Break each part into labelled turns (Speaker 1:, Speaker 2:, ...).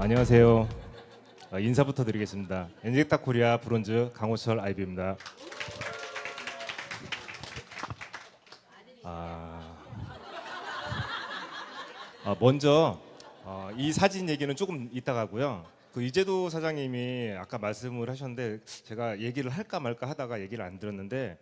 Speaker 1: 안녕하세요. 인사부터 드리겠습니다. 엔젝타 코리아 브론즈 강호철 아이비입니다. 먼저 이 사진 얘기는 조금 이따가 하고요. 그 이재도 사장님이 아까 말씀을 하셨는데 제가 얘기를 할까 말까 하다가 얘기를 안 들었는데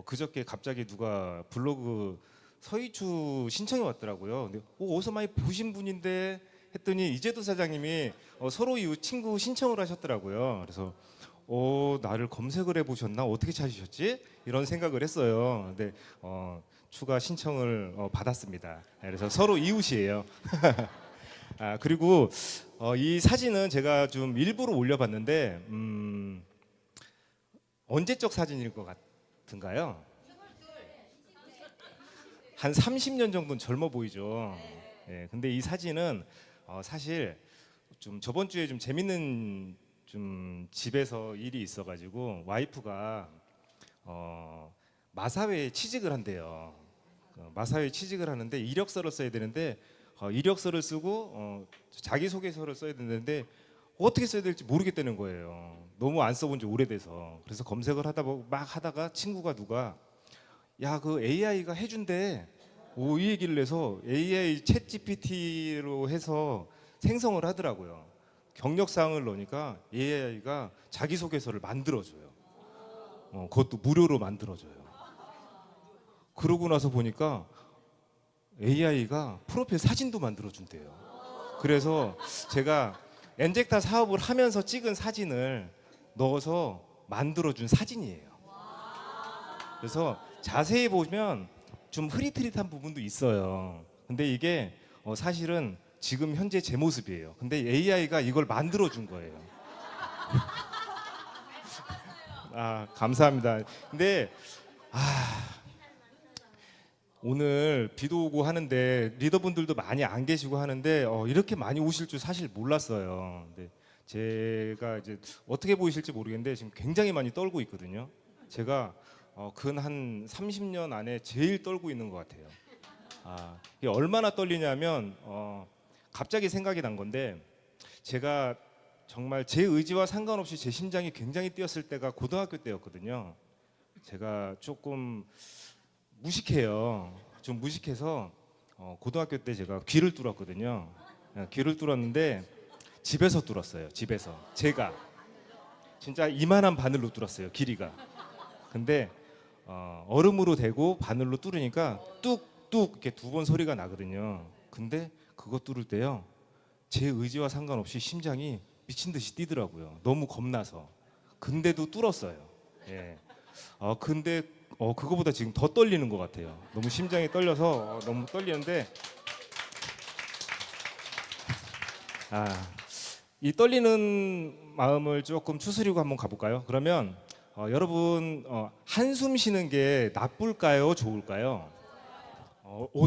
Speaker 1: 그저께 갑자기 누가 블로그 서희추 신청이 왔더라고요. 근데 어디서 많이 보신 분인데 했더니 이재도 사장님이 서로 이웃 친구 신청을 하셨더라고요. 그래서 나를 검색을 해보셨나? 어떻게 찾으셨지? 이런 생각을 했어요. 근데 추가 신청을 받았습니다. 그래서 서로 이웃이에요. 그리고 이 사진은 제가 좀 일부러 올려봤는데 언제적 사진일 것 같은가요? 한 30년 정도는 젊어 보이죠. 예, 근데 이 사진은 사실 좀 저번 주에 좀 재밌는 좀 집에서 일이 있어가지고 와이프가 마사회에 취직을 한대요. 마사회에 취직을 하는데 이력서를 써야 되는데 이력서를 쓰고 자기소개서를 써야 되는데 어떻게 써야 될지 모르겠다는 거예요. 너무 안 써본 지 오래돼서. 그래서 검색을 막 하다가 친구가 누가 야, 그 AI가 해준대. 이 얘기를 해서 AI 챗 GPT로 해서 생성을 하더라고요. 경력사항을 넣으니까 AI가 자기소개서를 만들어줘요. 그것도 무료로 만들어줘요. 그러고 나서 보니까 AI가 프로필 사진도 만들어준대요. 그래서 제가 엔젝타 사업을 하면서 찍은 사진을 넣어서 만들어준 사진이에요. 그래서 자세히 보면 좀 흐릿흐릿한 부분도 있어요. 근데 이게 사실은 지금 현재 제 모습이에요. 근데 AI가 이걸 만들어준 거예요. 감사합니다. 근데 오늘 비도 오고 하는데 리더분들도 많이 안 계시고 하는데 이렇게 많이 오실 줄 사실 몰랐어요. 근데 제가 이제 어떻게 보이실지 모르겠는데 지금 굉장히 많이 떨고 있거든요. 제가 근 한 30년 안에 제일 떨고 있는 것 같아요. 이게 얼마나 떨리냐면 갑자기 생각이 난 건데 제가 정말 제 의지와 상관없이 제 심장이 굉장히 뛰었을 때가 고등학교 때였거든요. 제가 조금 무식해요. 좀 무식해서 고등학교 때 제가 귀를 뚫었거든요. 귀를 뚫었는데 집에서 뚫었어요. 집에서 제가 진짜 이만한 바늘로 뚫었어요. 길이가. 근데 얼음으로 대고 바늘로 뚫으니까 뚝뚝 이렇게 두 번 소리가 나거든요. 근데 그거 뚫을 때요, 제 의지와 상관없이 심장이 미친 듯이 뛰더라고요. 너무 겁나서. 근데도 뚫었어요. 예. 근데 그거보다 지금 더 떨리는 것 같아요. 너무 심장이 떨려서 너무 떨리는데 이 떨리는 마음을 조금 추스리고 한번 가볼까요? 그러면 여러분 한숨 쉬는 게 나쁠까요? 좋을까요?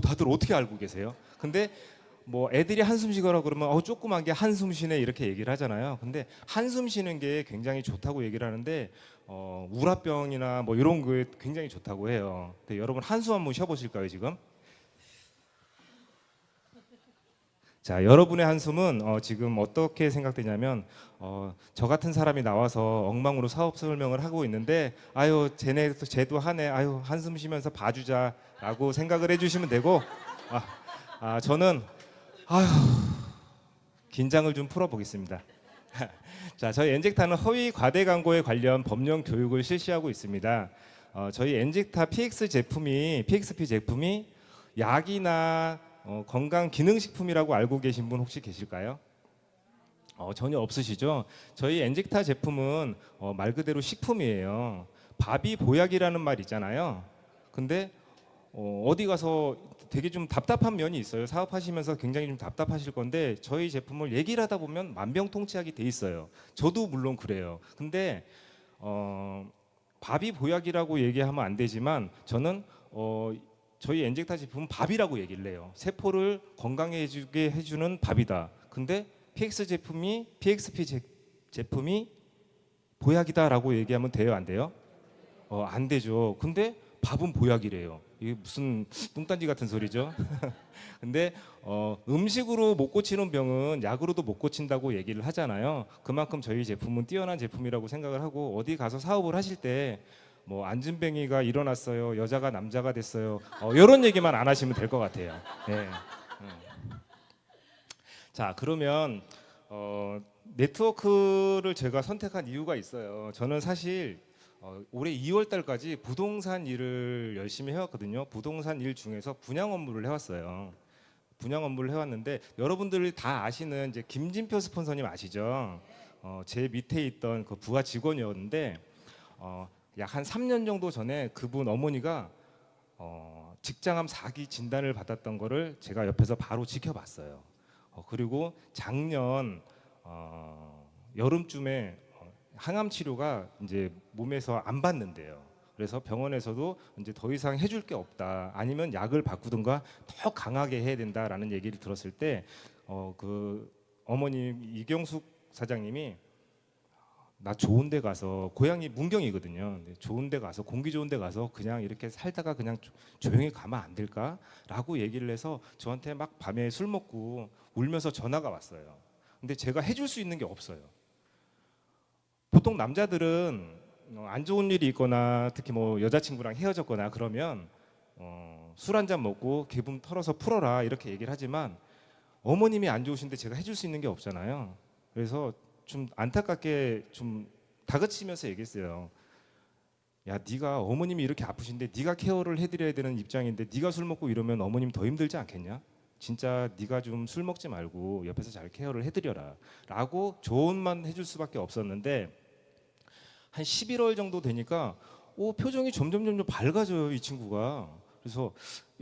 Speaker 1: 다들 어떻게 알고 계세요? 근데 뭐 애들이 한숨 쉬거라 그러면 조그만 게 한숨 쉬네 이렇게 얘기를 하잖아요. 근데 한숨 쉬는 게 굉장히 좋다고 얘기를 하는데 우라병이나 뭐 이런 거에 굉장히 좋다고 해요. 근데 여러분 한숨 한번 쉬어보실까요 지금? 자, 여러분의 한숨은 지금 어떻게 생각되냐면 저 같은 사람이 나와서 엉망으로 사업 설명을 하고 있는데 쟤네 쟤도 하네, 한숨 쉬면서 봐주자라고 생각을 해주시면 되고 저는 긴장을 좀 풀어보겠습니다. 자, 저희 엔젝타는 허위 과대 광고에 관련 법령 교육을 실시하고 있습니다. 저희 엔젝타 PXP 제품이 약이나 건강 기능식품이라고 알고 계신 분 혹시 계실까요? 전혀 없으시죠? 저희 엔젝타 제품은 말 그대로 식품이에요. 밥이 보약이라는 말 있잖아요. 근데 어디 가서 되게 좀 답답한 면이 있어요. 사업하시면서 굉장히 좀 답답하실 건데 저희 제품을 얘기를 하다 보면 만병통치약이 돼 있어요. 저도 물론 그래요. 근데 밥이 보약이라고 얘기하면 안 되지만 저는 저희 엔젝타 제품은 밥이라고 얘기를 해요. 세포를 건강해지게 해주는 밥이다. 근데 PXP 제품이 보약이다라고 얘기하면 돼요, 안 돼요? 안 되죠. 근데 밥은 보약이래요. 이게 무슨 뚱딴지 같은 소리죠? 근데 음식으로 못 고치는 병은 약으로도 못 고친다고 얘기를 하잖아요. 그만큼 저희 제품은 뛰어난 제품이라고 생각을 하고 어디 가서 사업을 하실 때 뭐 안진뱅이가 일어났어요, 여자가 남자가 됐어요, 이런 얘기만 안 하시면 될 것 같아요. 예. 자, 그러면 네트워크를 제가 선택한 이유가 있어요. 저는 사실 올해 2월 달까지 부동산 일을 열심히 해왔거든요. 부동산 일 중에서 분양 업무를 해왔어요. 분양 업무를 해왔는데 여러분들이 다 아시는 이제 김진표 스폰서님 아시죠? 제 밑에 있던 그 부하 직원이었는데 약 한 3년 정도 전에 그분 어머니가 직장암 4기 진단을 받았던 거를 제가 옆에서 바로 지켜봤어요. 그리고 작년 여름쯤에 항암 치료가 이제 몸에서 안 받는데요. 그래서 병원에서도 이제 더 이상 해줄 게 없다. 아니면 약을 바꾸든가 더 강하게 해야 된다라는 얘기를 들었을 때 그 어머님 이경숙 사장님이 나 좋은 데 가서 고향이 문경이거든요. 근데 좋은 데 가서 공기 좋은 데 가서 그냥 이렇게 살다가 그냥 조용히 가면 안 될까라고 얘기를 해서 저한테 막 밤에 술 먹고 울면서 전화가 왔어요. 근데 제가 해줄 수 있는 게 없어요. 보통 남자들은 안 좋은 일이 있거나 특히 뭐 여자친구랑 헤어졌거나 그러면 술 한 잔 먹고 기분 털어서 풀어라 이렇게 얘기를 하지만 어머님이 안 좋으신데 제가 해줄 수 있는 게 없잖아요. 그래서 좀 안타깝게 좀 다그치면서 얘기했어요. 야, 네가 어머님이 이렇게 아프신데 네가 케어를 해드려야 되는 입장인데 네가 술 먹고 이러면 어머님 더 힘들지 않겠냐? 진짜 네가 좀 술 먹지 말고 옆에서 잘 케어를 해드려라 라고 조언만 해줄 수밖에 없었는데 한 11월 정도 되니까 표정이 점점 밝아져요, 이 친구가. 그래서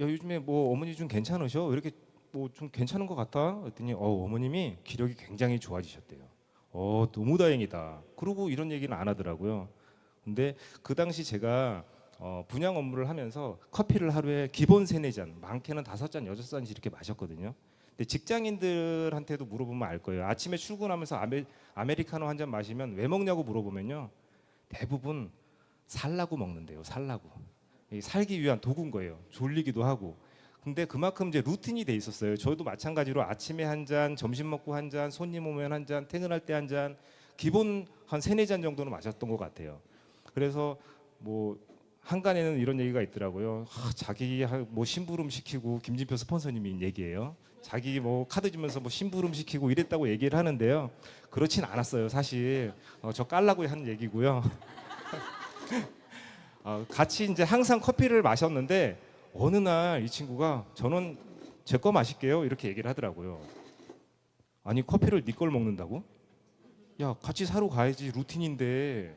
Speaker 1: 야, 요즘에 뭐 어머니 좀 괜찮으셔? 이렇게 뭐 좀 괜찮은 것 같아? 그랬더니 어머님이 기력이 굉장히 좋아지셨대요. 너무 다행이다. 그러고 이런 얘기는 안 하더라고요. 근데 그 당시 제가 분양 업무를 하면서 커피를 하루에 기본 3-4잔, 많게는 5잔, 6잔씩 이렇게 마셨거든요. 근데 직장인들한테도 물어보면 알 거예요. 아침에 출근하면서 아메리카노 한 잔 마시면 왜 먹냐고 물어보면요. 대부분 살라고 먹는데요. 살라고. 살기 위한 도구인 거예요. 졸리기도 하고. 근데 그만큼 이제 루틴이 돼 있었어요. 저도 마찬가지로 아침에 한 잔, 점심 먹고 한 잔, 손님 오면 한 잔, 퇴근할 때 한 잔, 기본 한 3-4잔 정도는 마셨던 것 같아요. 그래서 뭐 한간에는 이런 얘기가 있더라고요. 자기 뭐 심부름 시키고 김진표 스폰서님이 얘기해요. 자기 뭐 카드 주면서 뭐 심부름 시키고 이랬다고 얘기를 하는데요. 그렇진 않았어요. 사실 저 깔라고 하는 얘기고요. 같이 이제 항상 커피를 마셨는데 어느 날 이 친구가 저는 제 거 마실게요 이렇게 얘기를 하더라고요. 아니 커피를 네 걸 먹는다고? 야 같이 사러 가야지 루틴인데.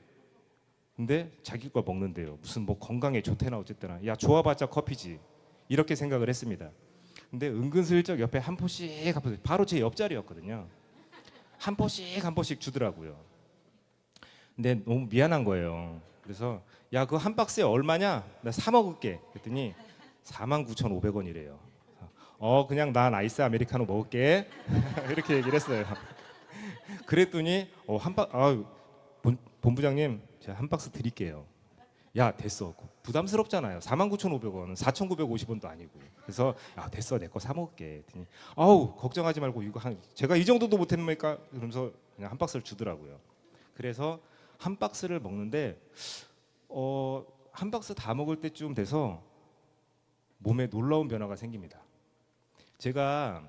Speaker 1: 근데 자기 거 먹는데요. 무슨 뭐 건강에 좋대나 어쨌거나. 야 좋아봤자 커피지. 이렇게 생각을 했습니다. 근데 은근슬쩍 옆에 한 포씩 바로 제 옆자리였거든요. 한 포씩 주더라고요. 근데 너무 미안한 거예요. 그래서 야 그거 한 박스에 얼마냐? 나 사 먹을게. 그랬더니 49,500원이래요. 그냥 난 아이스 아메리카노 먹을게. 이렇게 얘기를 했어요. 그랬더니 본부장님 제가 한 박스 드릴게요. 야 됐어. 부담스럽잖아요. 49,500원, 4,950원도 아니고. 그래서 야 됐어 내 거 사 먹을게. 그랬더니 걱정하지 말고 이거 제가 이 정도도 못했습니까? 그러면서 그냥 한 박스를 주더라고요. 그래서 한 박스를 먹는데 한 박스 다 먹을 때쯤 돼서 몸에 놀라운 변화가 생깁니다. 제가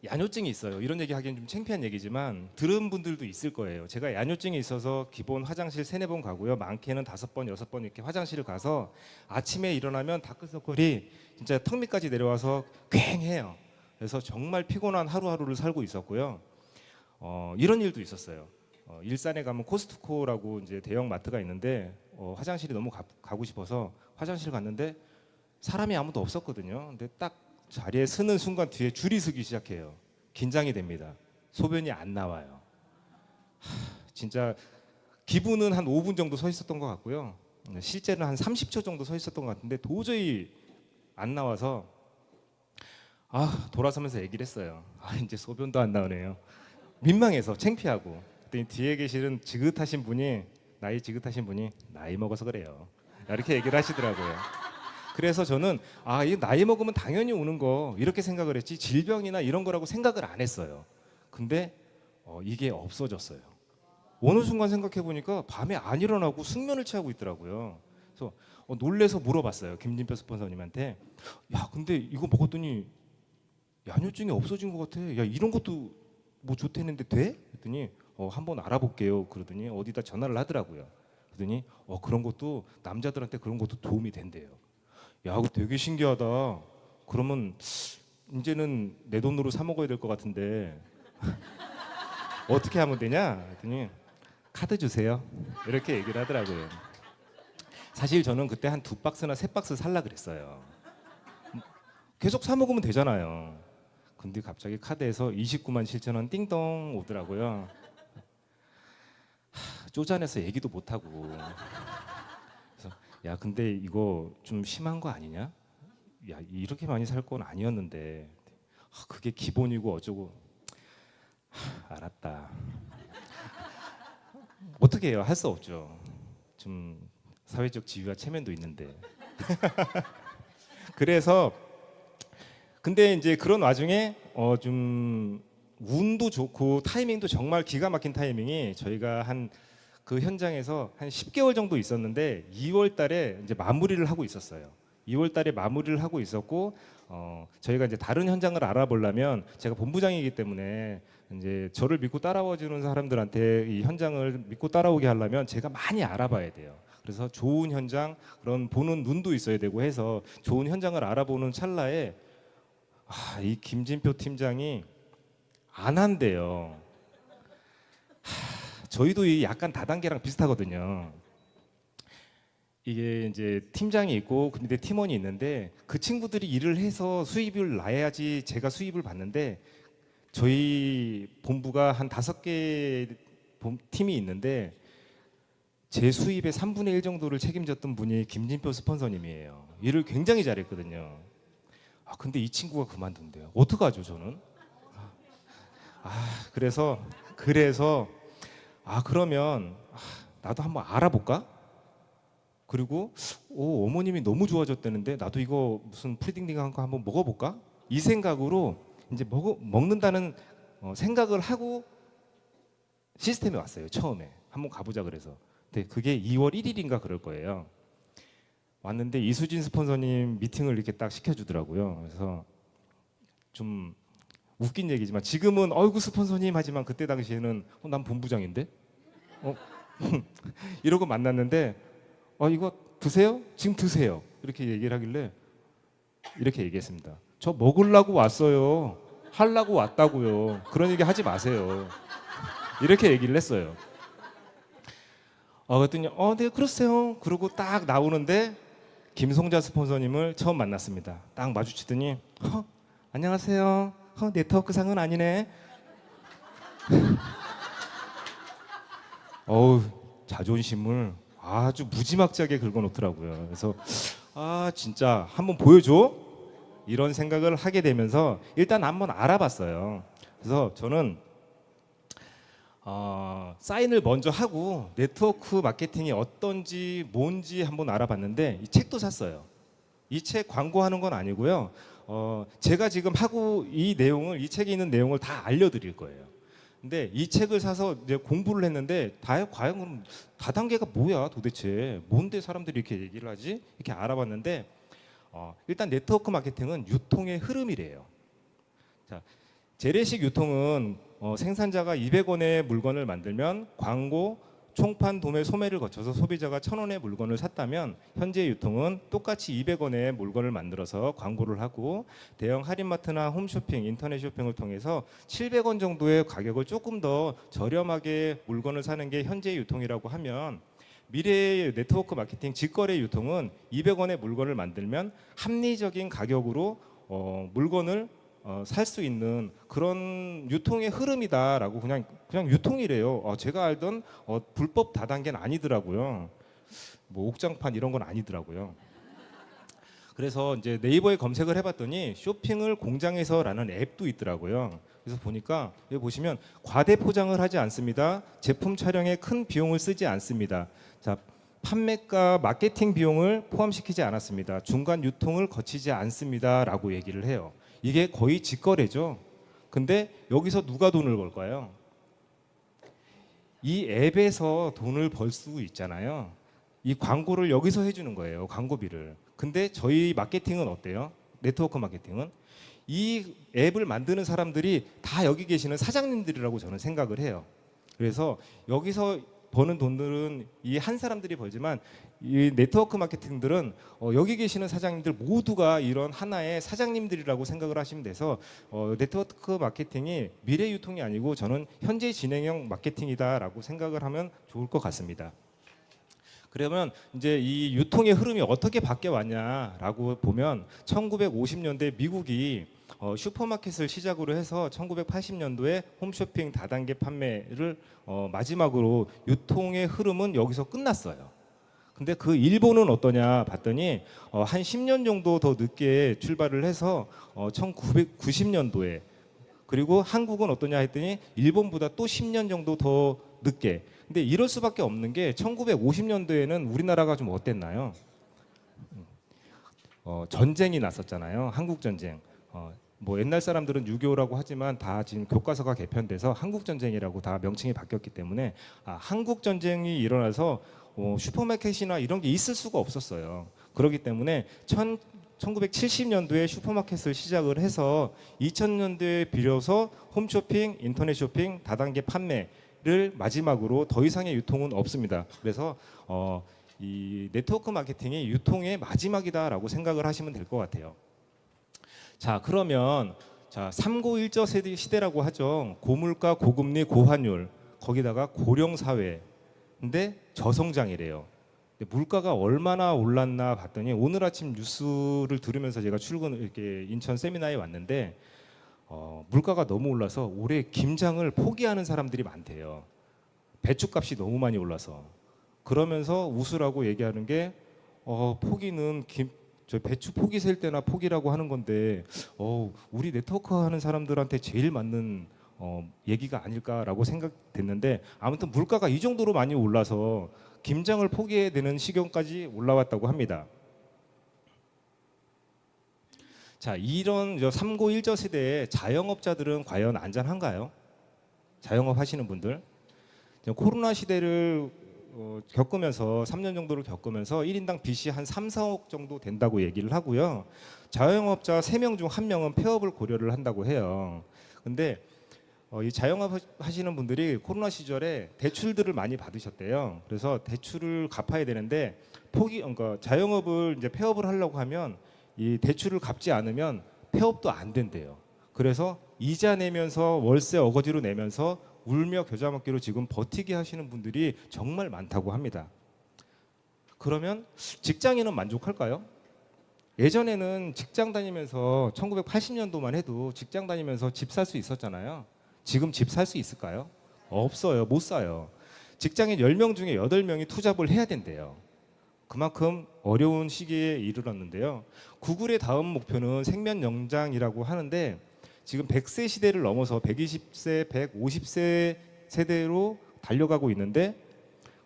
Speaker 1: 야뇨증이 있어요. 이런 얘기 하기엔 좀 창피한 얘기지만 들은 분들도 있을 거예요. 제가 야뇨증이 있어서 기본 화장실 3-4번 가고요. 많게는 5번, 6번 이렇게 화장실을 가서 아침에 일어나면 다크서클이 진짜 턱 밑까지 내려와서 괭해요. 그래서 정말 피곤한 하루하루를 살고 있었고요. 이런 일도 있었어요. 일산에 가면 코스트코라고 이제 대형 마트가 있는데 화장실이 너무 가고 싶어서 화장실 갔는데 사람이 아무도 없었거든요. 근데 딱 자리에 서는 순간 뒤에 줄이 서기 시작해요. 긴장이 됩니다. 소변이 안 나와요. 진짜 기분은 한 5분 정도 서 있었던 것 같고요. 실제는 한 30초 정도 서 있었던 것 같은데 도저히 안 나와서 돌아서면서 얘기를 했어요. 이제 소변도 안 나오네요. 민망해서 창피하고. 그랬더니 뒤에 계시는 나이 지긋하신 분이 나이 먹어서 그래요. 이렇게 얘기를 하시더라고요. 그래서 저는 이 나이 먹으면 당연히 오는 거 이렇게 생각을 했지 질병이나 이런 거라고 생각을 안 했어요. 근데 이게 없어졌어요. 어느 순간 생각해 보니까 밤에 안 일어나고 숙면을 취하고 있더라고요. 그래서 놀래서 물어봤어요. 김진표 스폰서님한테. 야, 근데 이거 먹었더니 야뇨증이 없어진 것 같아. 야, 이런 것도 뭐 좋다는데 돼? 그랬더니 한번 알아볼게요. 그러더니 어디다 전화를 하더라고요. 그러더니 그런 것도 남자들한테 그런 것도 도움이 된대요. 야, 그거 되게 신기하다. 그러면 이제는 내 돈으로 사 먹어야 될 것 같은데 어떻게 하면 되냐? 그랬더니 카드 주세요. 이렇게 얘기를 하더라고요. 사실 저는 그때 한 2박스나 3박스 살라 그랬어요. 계속 사 먹으면 되잖아요. 근데 갑자기 카드에서 29만 7천 원 띵동 오더라고요. 쪼잔해서 얘기도 못 하고. 그래서 야, 근데 이거 좀 심한 거 아니냐? 야, 이렇게 많이 살 건 아니었는데. 그게 기본이고 어쩌고. 알았다. 어떻게 해요? 할 수 없죠. 좀 사회적 지위와 체면도 있는데. 그래서 근데 이제 그런 와중에 좀 운도 좋고 타이밍도 정말 기가 막힌 타이밍이 저희가 한 그 현장에서 한 10개월 정도 있었는데 2월 달에 이제 마무리를 하고 있었어요. 2월 달에 마무리를 하고 있었고 저희가 이제 다른 현장을 알아보려면 제가 본부장이기 때문에 이제 저를 믿고 따라와 주는 사람들한테 이 현장을 믿고 따라오게 하려면 제가 많이 알아봐야 돼요. 그래서 좋은 현장, 그런 보는 눈도 있어야 되고 해서 좋은 현장을 알아보는 찰나에 이 김진표 팀장이 안 한대요. 저희도 이 약간 다단계랑 비슷하거든요. 이게 이제 팀장이 있고 그 밑에 팀원이 있는데 그 친구들이 일을 해서 수입을 나야지 제가 수입을 받는데 저희 본부가 한 5개 팀이 있는데 제 수입의 3분의 1 정도를 책임졌던 분이 김진표 스폰서님이에요. 일을 굉장히 잘했거든요. 근데 이 친구가 그만둔대요. 어떡하죠, 저는? 그래서 그러면 나도 한번 알아볼까? 그리고 어머님이 너무 좋아졌다는데 나도 이거 무슨 프리딩딩한 거 한번 먹어볼까? 이 생각으로 이제 먹는다는 생각을 하고 시스템에 왔어요. 처음에 한번 가보자 그래서. 근데 그게 2월 1일인가 그럴 거예요. 왔는데 이수진 스폰서님 미팅을 이렇게 딱 시켜주더라고요. 그래서 좀 웃긴 얘기지만 지금은 어이구 스폰서님 하지만 그때 당시에는 난 본부장인데 이러고 만났는데 이거 드세요? 지금 드세요. 이렇게 얘기를 하길래 이렇게 얘기했습니다. 저 먹으려고 왔어요. 하려고 왔다고요. 그런 얘기 하지 마세요. 이렇게 얘기를 했어요. 그랬더니 네 그러세요. 그러고 딱 나오는데 김송자 스폰서님을 처음 만났습니다. 딱 마주치더니 안녕하세요. 네트워크 상은 아니네. 자존심을 아주 무지막지하게 긁어놓더라고요. 그래서 진짜 한번 보여줘 이런 생각을 하게 되면서 일단 한번 알아봤어요. 그래서 저는 사인을 먼저 하고 네트워크 마케팅이 어떤지 뭔지 한번 알아봤는데 이 책도 샀어요. 이 책 광고하는 건 아니고요. 제가 지금 하고 이 책에 있는 내용을 다 알려드릴 거예요. 근데 이 책을 사서 이제 공부를 했는데 과연 다단계가 뭐야 도대체? 뭔데 사람들이 이렇게 얘기를 하지? 이렇게 알아봤는데 일단 네트워크 마케팅은 유통의 흐름이래요. 자, 재래식 유통은 생산자가 200원의 물건을 만들면 광고, 총판, 도매, 소매를 거쳐서 소비자가 1,000원의 물건을 샀다면 현재 유통은 똑같이 200원의 물건을 만들어서 광고를 하고 대형 할인마트나 홈쇼핑, 인터넷 쇼핑을 통해서 700원 정도의 가격을 조금 더 저렴하게 물건을 사는 게 현재 유통이라고 하면 미래의 네트워크 마케팅 직거래 유통은 200원의 물건을 만들면 합리적인 가격으로 물건을 살 수 있는 그런 유통의 흐름이다라고 그냥 유통이래요. 제가 알던 불법 다단계는 아니더라고요. 뭐 옥장판 이런 건 아니더라고요. 그래서 이제 네이버에 검색을 해봤더니 쇼핑을 공장에서라는 앱도 있더라고요. 그래서 보니까 여기 보시면 과대 포장을 하지 않습니다. 제품 촬영에 큰 비용을 쓰지 않습니다. 자, 판매가 마케팅 비용을 포함시키지 않았습니다. 중간 유통을 거치지 않습니다라고 얘기를 해요. 이게 거의 직거래죠. 근데 여기서 누가 돈을 벌까요? 이 앱에서 돈을 벌 수 있잖아요. 이 광고를 여기서 해주는 거예요. 광고비를. 근데 저희 마케팅은 어때요? 네트워크 마케팅은 이 앱을 만드는 사람들이 다 여기 계시는 사장님들이라고 저는 생각을 해요. 그래서 여기서 버는 돈들은 이 한 사람들이 벌지만 이 네트워크 마케팅들은 여기 계시는 사장님들 모두가 이런 하나의 사장님들이라고 생각을 하시면 돼서 네트워크 마케팅이 미래 유통이 아니고 저는 현재 진행형 마케팅이다라고 생각을 하면 좋을 것 같습니다. 그러면 이제 이 유통의 흐름이 어떻게 바뀌어 왔냐라고 보면 1950년대 미국이 슈퍼마켓을 시작으로 해서 1980년도에 홈쇼핑 다단계 판매를 마지막으로 유통의 흐름은 여기서 끝났어요. 근데 그 일본은 어떠냐 봤더니 한 10년 정도 더 늦게 출발을 해서 1990년도에 그리고 한국은 어떠냐 했더니 일본보다 또 10년 정도 더 늦게. 근데 이럴 수밖에 없는 게 1950년도에는 우리나라가 좀 어땠나요? 전쟁이 났었잖아요. 한국 전쟁. 뭐 옛날 사람들은 6.25라고 하지만 다 지금 교과서가 개편돼서 한국 전쟁이라고 다 명칭이 바뀌었기 때문에 한국 전쟁이 일어나서 슈퍼마켓이나 이런 게 있을 수가 없었어요. 그렇기 때문에 1970년도에 슈퍼마켓을 시작을 해서 2000년대에 비로소 홈쇼핑, 인터넷 쇼핑, 다단계 판매를 마지막으로 더 이상의 유통은 없습니다. 그래서 이 네트워크 마케팅이 유통의 마지막이다라고 생각을 하시면 될 것 같아요. 자, 그러면 자, 3고1저 시대라고 하죠. 고물가, 고금리, 고환율, 거기다가 고령 사회. 근데 저성장이래요. 근데 물가가 얼마나 올랐나 봤더니 오늘 아침 뉴스를 들으면서 제가 이렇게 인천 세미나에 왔는데 물가가 너무 올라서 올해 김장을 포기하는 사람들이 많대요. 배추값이 너무 많이 올라서. 그러면서 웃으라고 얘기하는 게 포기는 저 배추 포기 셀 때나 포기라고 하는 건데 우리 네트워크 하는 사람들한테 제일 맞는 얘기가 아닐까라고 생각됐는데 아무튼 물가가 이 정도로 많이 올라서 김장을 포기해야 되는 시경까지 올라왔다고 합니다. 자, 이런 3고1저 시대에 자영업자들은 과연 안전한가요? 자영업 하시는 분들 코로나 시대를 겪으면서 3년 정도를 겪으면서 1인당 빚이 한 3, 4억 정도 된다고 얘기를 하고요. 자영업자 3명 중 1명은 폐업을 고려를 한다고 해요. 근데 이 자영업 하시는 분들이 코로나 시절에 대출들을 많이 받으셨대요. 그래서 대출을 갚아야 되는데 그러니까 자영업을 이제 폐업을 하려고 하면 이 대출을 갚지 않으면 폐업도 안 된대요. 그래서 이자 내면서 월세 어거지로 내면서 울며 겨자 먹기로 지금 버티기 하시는 분들이 정말 많다고 합니다. 그러면 직장인은 만족할까요? 예전에는 직장 다니면서 1980년도만 해도 직장 다니면서 집 살 수 있었잖아요. 지금 집 살 수 있을까요? 없어요. 못 사요. 직장인 10명 중에 8명이 투잡을 해야 된대요. 그만큼 어려운 시기에 이르렀는데요. 구글의 다음 목표는 생명연장이라고 하는데 지금 100세 시대를 넘어서 120세, 150세 세대로 달려가고 있는데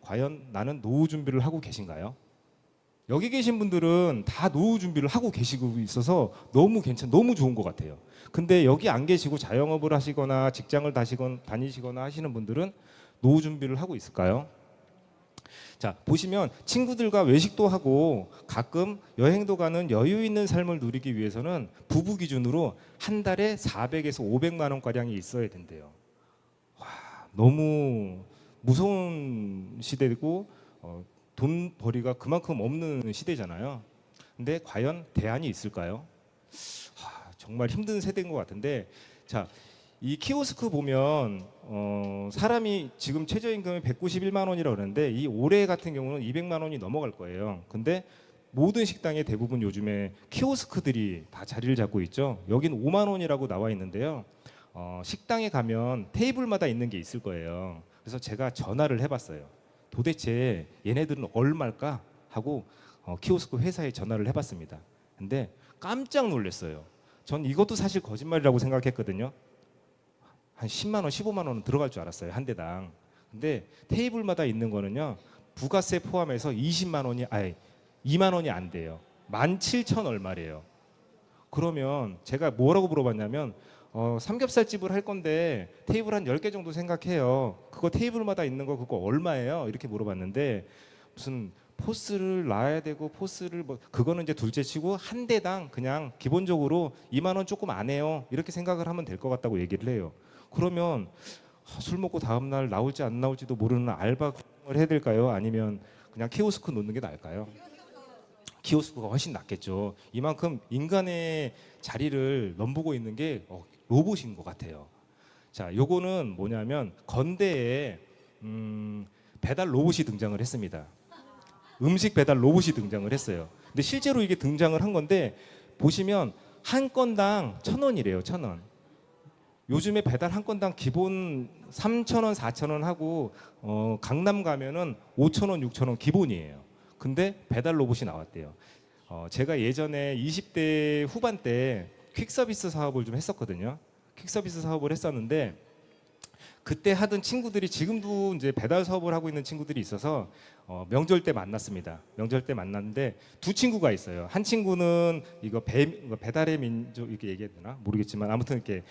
Speaker 1: 과연 나는 노후 준비를 하고 계신가요? 여기 계신 분들은 다 노후 준비를 하고 계시고 있어서 너무 좋은 것 같아요. 근데 여기 안 계시고 자영업을 하시거나 직장을 다니시거나 하시는 분들은 노후 준비를 하고 있을까요? 자, 보시면 친구들과 외식도 하고 가끔 여행도 가는 여유 있는 삶을 누리기 위해서는 부부 기준으로 한 달에 400에서 500만 원 가량이 있어야 된대요. 와, 너무 무서운 시대고 돈벌이가 그만큼 없는 시대잖아요. 근데 과연 대안이 있을까요? 정말 힘든 세대인 것 같은데 자, 이 키오스크 보면 사람이 지금 최저임금이 191만 원이라고 그러는데 이 올해 같은 경우는 200만 원이 넘어갈 거예요. 근데 모든 식당에 대부분 요즘에 키오스크들이 다 자리를 잡고 있죠. 여긴 5만 원이라고 나와 있는데요. 식당에 가면 테이블마다 있는 게 있을 거예요. 그래서 제가 전화를 해봤어요. 도대체 얘네들은 얼마일까 하고 키오스크 회사에 전화를 해봤습니다. 근데 깜짝 놀랐어요. 전 이것도 사실 거짓말이라고 생각했거든요. 한 10만 원, 15만 원은 들어갈 줄 알았어요. 한 대당. 근데 테이블마다 있는 거는요. 부가세 포함해서 20만 원이 2만 원이 안 돼요. 17,000 얼마래요. 그러면 제가 뭐라고 물어봤냐면 삼겹살집을 할 건데 테이블 한 10개 정도 생각해요. 그거 테이블마다 있는 거 그거 얼마예요? 이렇게 물어봤는데 무슨 포스를 놔야 되고 포스를 뭐 그거는 이제 둘째치고 한 대당 그냥 기본적으로 2만 원 조금 안 해요. 이렇게 생각을 하면 될 것 같다고 얘기를 해요. 그러면 술 먹고 다음 날 나올지 안 나올지도 모르는 알바를 해야 될까요? 아니면 그냥 키오스크 놓는 게 나을까요? 키오스크가 훨씬 낫겠죠. 이만큼 인간의 자리를 넘보고 있는 게 로봇인 것 같아요. 자, 요거는 뭐냐면 건대에 배달 로봇이 등장을 했습니다. 음식 배달 로봇이 등장을 했어요. 근데 실제로 이게 등장을 한 건데 보시면 한 건당 1,000원이래요. 1,000원. 요즘에 배달 한 건당 기본 3,000원, 4,000원 하고 강남 가면은 5,000원, 6,000원 기본이에요. 근데 배달 로봇이 나왔대요. 제가 예전에 20대 후반 때 퀵서비스 사업을 좀 했었거든요. 퀵서비스 사업을 했었는데 그때 하던 친구들이 지금도 이제 배달 사업을 하고 있는 친구들이 있어서 명절 때 만났습니다. 명절 때 만났는데 두 친구가 있어요. 한 친구는 이거 배달의 민족 이렇게 얘기해야 되나 모르겠지만 아무튼 이렇게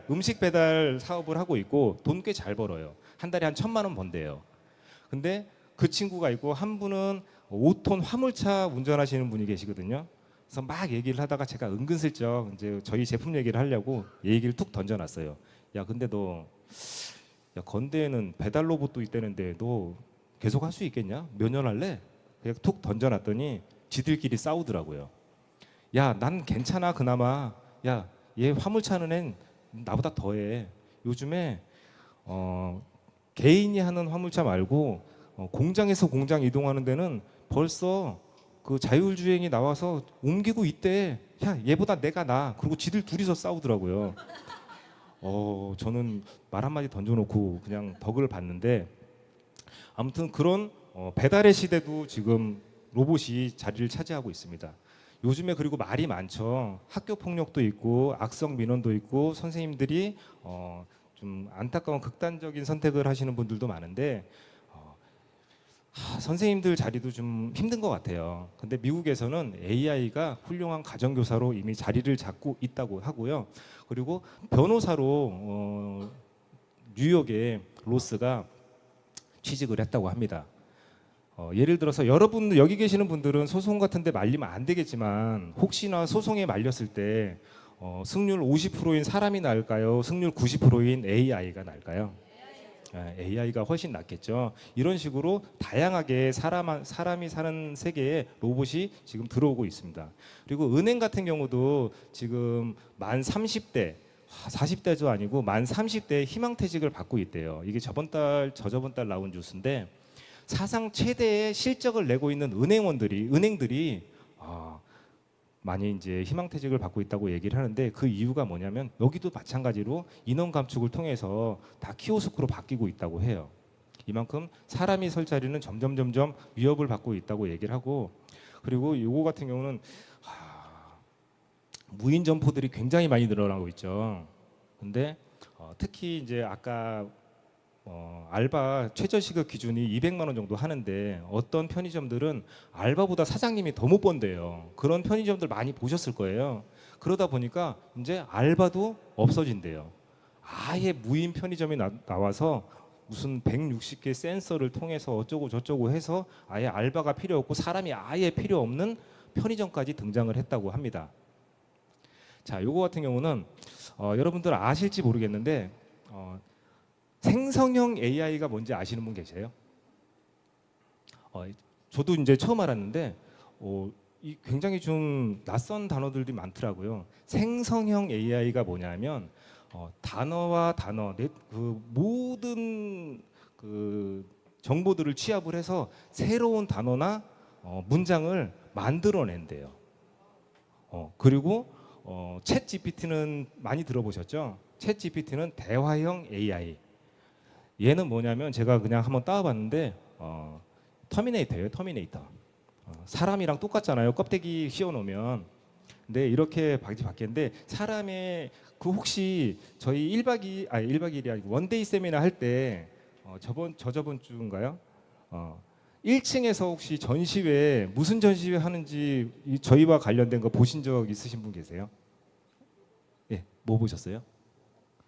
Speaker 1: 음식 배달 사업을 하고 있고 돈 꽤 잘 벌어요. 한 달에 한 1,000만 원 번대요. 근데 그 친구가 있고 한 분은 5톤 화물차 운전하시는 분이 계시거든요. 그래서 막 얘기를 하다가 제가 은근슬쩍 이제 저희 제품 얘기를 하려고 얘기를 툭 던져놨어요. 야, 근데 너 건대에는 배달 로봇도 있다는데 너 계속 할 수 있겠냐? 몇 년 할래? 그냥 툭 던져놨더니 지들끼리 싸우더라고요. 야, 난 괜찮아 그나마. 야, 얘 화물차는 애 나보다 더해. 요즘에 개인이 하는 화물차 말고 공장에서 공장 이동하는 데는 벌써 그 자율주행이 나와서 옮기고 있대. 야, 얘보다 내가 나. 그리고 지들 둘이서 싸우더라고요. 저는 말 한마디 던져놓고 그냥 덕을 봤는데 아무튼 그런 배달의 시대도 지금 로봇이 자리를 차지하고 있습니다. 요즘에 그리고 말이 많죠. 학교 폭력도 있고 악성 민원도 있고 선생님들이 좀 안타까운 극단적인 선택을 하시는 분들도 많은데 선생님들 자리도 좀 힘든 것 같아요. 근데 미국에서는 AI가 훌륭한 가정교사로 이미 자리를 잡고 있다고 하고요. 그리고 변호사로 뉴욕의 로스가 취직을 했다고 합니다. 예를 들어서 여러분 여기 계시는 분들은 소송 같은 데 말리면 안 되겠지만 혹시나 소송에 말렸을 때 승률 50%인 사람이 나을까요? 승률 90%인 AI가 나을까요? AI가 훨씬 낫겠죠. 이런 식으로 다양하게 사람이 사는 세계에 로봇이 지금 들어오고 있습니다. 그리고 은행 같은 경우도 지금 만 30대 40대도 아니고 만 30대 희망퇴직을 받고 있대요. 이게 저저번 달 나온 뉴스인데 사상 최대의 실적을 내고 있는 은행들이 많이 이제 희망퇴직을 받고 있다고 얘기를 하는데 그 이유가 뭐냐면 여기도 마찬가지로 인원 감축을 통해서 다 키오스크로 바뀌고 있다고 해요. 이만큼 사람이 설 자리는 점점 위협을 받고 있다고 얘기를 하고 그리고 요거 같은 경우는 무인 점포들이 굉장히 많이 늘어나고 있죠. 근데 특히 이제 아까 알바 최저시급 기준이 200만 원 정도 하는데 어떤 편의점들은 알바보다 사장님이 더 못 번대요. 그런 편의점들 많이 보셨을 거예요. 그러다 보니까 이제 알바도 없어진대요. 아예 무인 편의점이 나와서 무슨 160개 센서를 통해서 어쩌고 저쩌고 해서 아예 알바가 필요 없고 사람이 아예 필요 없는 편의점까지 등장을 했다고 합니다. 자, 요거 같은 경우는 여러분들 아실지 모르겠는데 생성형 AI가 뭔지 아시는 분 계세요? 저도 이제 처음 알았는데 굉장히 좀 낯선 단어들이 많더라고요. 생성형 AI가 뭐냐면 단어와 단어, 그 모든 그 정보들을 취합을 해서 새로운 단어나 문장을 만들어낸대요. 그리고 챗 GPT는 많이 들어보셨죠? 챗 GPT는 대화형 AI. 얘는 뭐냐면 제가 그냥 한번 따와봤는데 터미네이터예요. 터미네이터. 사람이랑 똑같잖아요. 껍데기 씌워놓으면. 근데 이렇게 바뀌었는데 사람의 그 혹시 저희 1박 2일이 아니고 원데이 세미나 할 때 저번 주인가요? 1층에서 혹시 전시회 무슨 전시회 하는지 저희와 관련된 거 보신 적 있으신 분 계세요? 예, 뭐 보셨어요?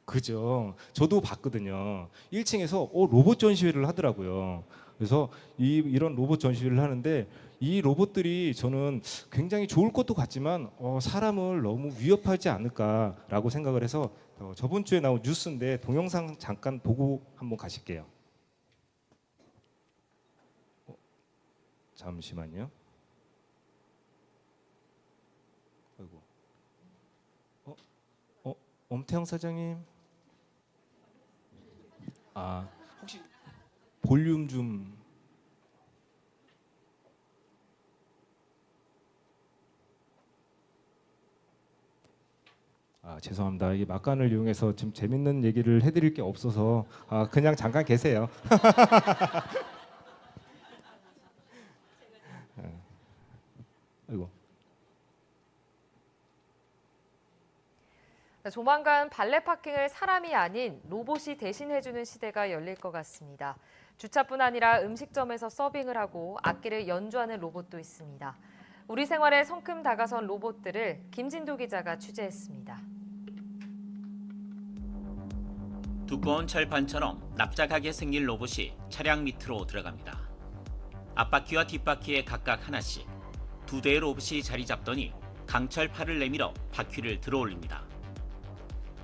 Speaker 1: 그죠. 저도 봤거든요. 1층에서 로봇 전시회를 하더라고요. 그래서 이런 로봇 전시회를 하는데 이 로봇들이 저는 굉장히 좋을 것도 같지만 사람을 너무 위협하지 않을까라고 생각을 해서 저번 주에 나온 뉴스인데 동영상 잠깐 보고 한번 가실게요. 잠시만요. 아이고. 엄태영 사장님. 혹시 볼륨 좀. 죄송합니다. 이게 막간을 이용해서 지금 재밌는 얘기를 해드릴 게 없어서 그냥 잠깐 계세요. 아이고.
Speaker 2: 조만간 발레 파킹을 사람이 아닌 로봇이 대신해주는 시대가 열릴 것 같습니다. 주차뿐 아니라 음식점에서 서빙을 하고 악기를 연주하는 로봇도 있습니다. 우리 생활에 성큼 다가선 로봇들을 김진도 기자가 취재했습니다.
Speaker 3: 두꺼운 철판처럼 납작하게 생긴 로봇이 차량 밑으로 들어갑니다. 앞바퀴와 뒷바퀴에 각각 하나씩 두 대의 로봇이 자리 잡더니 강철 팔을 내밀어 바퀴를 들어올립니다.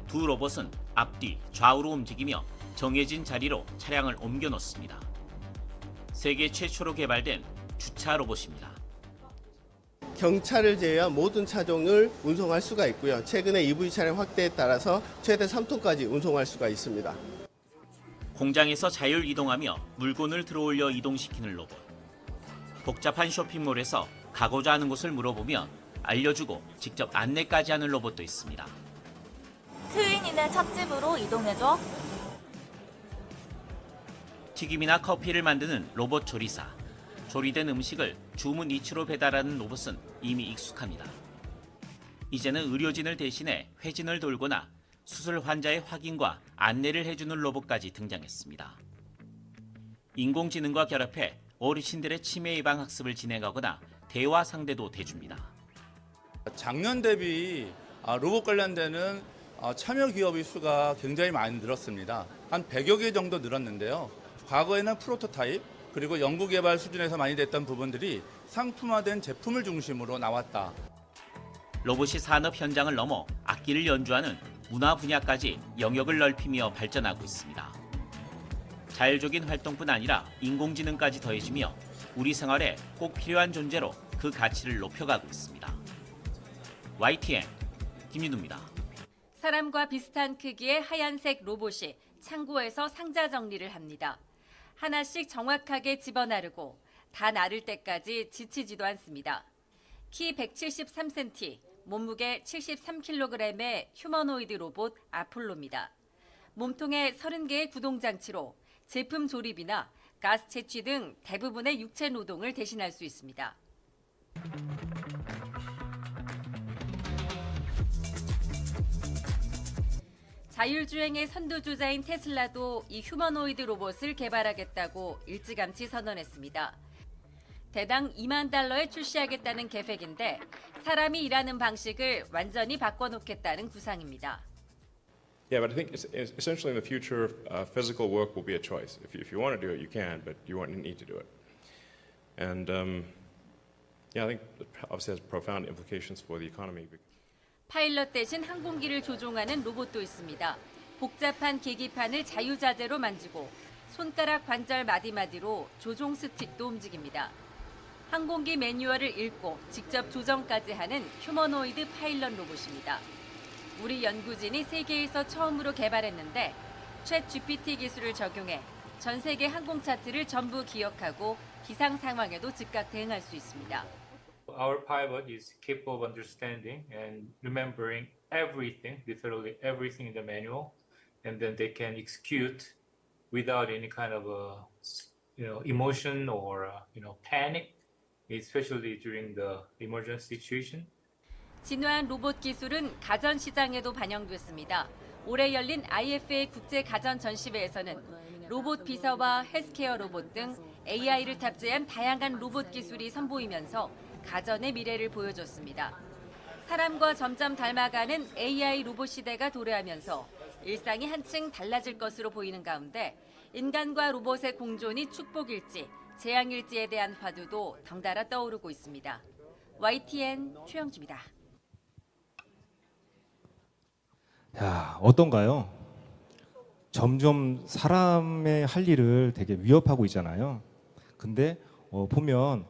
Speaker 3: 두 로봇은 앞뒤 좌우로 움직이며 정해진 자리로 차량을 옮겨 놓습니다. 세계 최초로 개발된 주차 로봇입니다.
Speaker 4: 경차를 제외한 모든 차종을 운송할 수가 있고요. 최근에 EV 차량 확대에 따라서 최대 3톤까지 운송할 수가 있습니다.
Speaker 3: 공장에서 자율 이동하며 물건을 들어올려 이동시키는 로봇. 복잡한 쇼핑몰에서 가고자 하는 곳을 물어보면 알려주고 직접 안내까지 하는 로봇도 있습니다.
Speaker 5: 트윈이네 찻집으로 이동해줘.
Speaker 3: 튀김이나 커피를 만드는 로봇 조리사. 조리된 음식을 주문 이치로 배달하는 로봇은 이미 익숙합니다. 이제는 의료진을 대신해 회진을 돌거나 수술 환자의 확인과 안내를 해주는 로봇까지 등장했습니다. 인공지능과 결합해 어르신들의 치매 예방 학습을 진행하거나 대화 상대도 대줍니다.
Speaker 6: 작년 대비 로봇 관련되는 참여 기업의 수가 굉장히 많이 늘었습니다. 한 100여 개 정도 늘었는데요. 과거에는 프로토타입 그리고 연구개발 수준에서 많이 됐던 부분들이 상품화된 제품을 중심으로 나왔다.
Speaker 3: 로봇이 산업 현장을 넘어 악기를 연주하는 문화 분야까지 영역을 넓히며 발전하고 있습니다. 자율적인 활동뿐 아니라 인공지능까지 더해지며 우리 생활에 꼭 필요한 존재로 그 가치를 높여가고 있습니다. YTN 김윤우입니다.
Speaker 7: 사람과 비슷한 크기의 하얀색 로봇이 창고에서 상자 정리를 합니다. 하나씩 정확하게 집어나르고 다 나를 때까지 지치지도 않습니다. 키 173cm, 몸무게 73kg의 휴머노이드 로봇 아폴로입니다. 몸통에 30개의 구동장치로 제품 조립이나 가스 채취 등 대부분의 육체 노동을 대신할 수 있습니다. 자율주행의 선두주자인 테슬라도 이 휴머노이드 로봇을 개발하겠다고 일찌감치 선언했습니다. 대당 $20,000에 출시하겠다는 계획인데 사람이 일하는 방식을 완전히 바꿔놓겠다는 구상입니다.
Speaker 8: Yeah, but I think essentially in the future, physical work will be a choice. If you want to do it, you can, but you won't need to do it. And yeah, I think it obviously has profound implications for the economy.
Speaker 7: 파일럿 대신 항공기를 조종하는 로봇도 있습니다. 복잡한 계기판을 자유자재로 만지고 손가락 관절 마디마디로 조종 스틱도 움직입니다. 항공기 매뉴얼을 읽고 직접 조정까지 하는 휴머노이드 파일럿 로봇입니다. 우리 연구진이 세계에서 처음으로 개발했는데 챗 GPT 기술을 적용해 전 세계 항공 차트를 전부 기억하고 기상 상황에도 즉각 대응할 수 있습니다.
Speaker 9: Our pilot is capable of understanding and remembering everything, literally everything in the manual, and then they can execute without any kind of emotion or panic, especially during the emergency situation.
Speaker 7: 진화한 로봇 기술은 가전 시장에도 반영됐습니다. 올해 열린 IFA 국제 가전 전시회에서는 로봇 비서와 헬스케어 로봇 등 AI를 탑재한 다양한 로봇 기술이 선보이면서 가전의 미래를 보여줬습니다. 사람과 점점 닮아가는 AI 로봇 시대가 도래하면서 일상이 한층 달라질 것으로 보이는 가운데 인간과 로봇의 공존이 축복일지 재앙일지에 대한 화두도 덩달아 떠오르고 있습니다. YTN 최영주입니다.
Speaker 1: 야, 어떤가요? 점점 사람의 할 일을 되게 위협하고 있잖아요. 근데 보면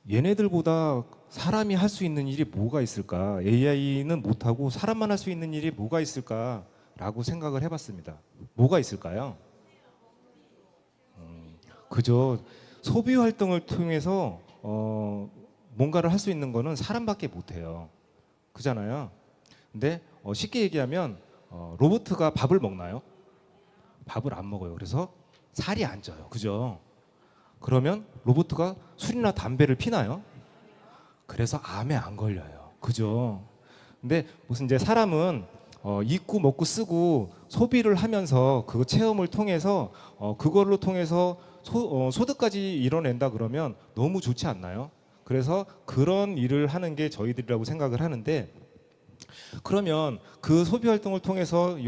Speaker 1: 얘네들보다 사람이 할 수 있는 일이 뭐가 있을까? AI는 못하고 사람만 할 수 있는 일이 뭐가 있을까라고 생각을 해봤습니다. 뭐가 있을까요? 그저 소비 활동을 통해서 뭔가를 할 수 있는 거는 사람밖에 못해요. 그잖아요. 근데 쉽게 얘기하면 로봇가 밥을 먹나요? 밥을 안 먹어요. 그래서 살이 안 쪄요. 그죠? 그러면 로봇가 술이나 담배를 피나요? 그래서 암에 안 걸려요. 그죠? 근데 무슨 이제 사람은 입고 먹고 쓰고 소비를 하면서 그 체험을 통해서 그걸로 통해서 소득까지 이뤄낸다 그러면 너무 좋지 않나요? 그래서 그런 일을 하는 게 저희들이라고 생각을 하는데, 그러면 그 소비 활동을 통해서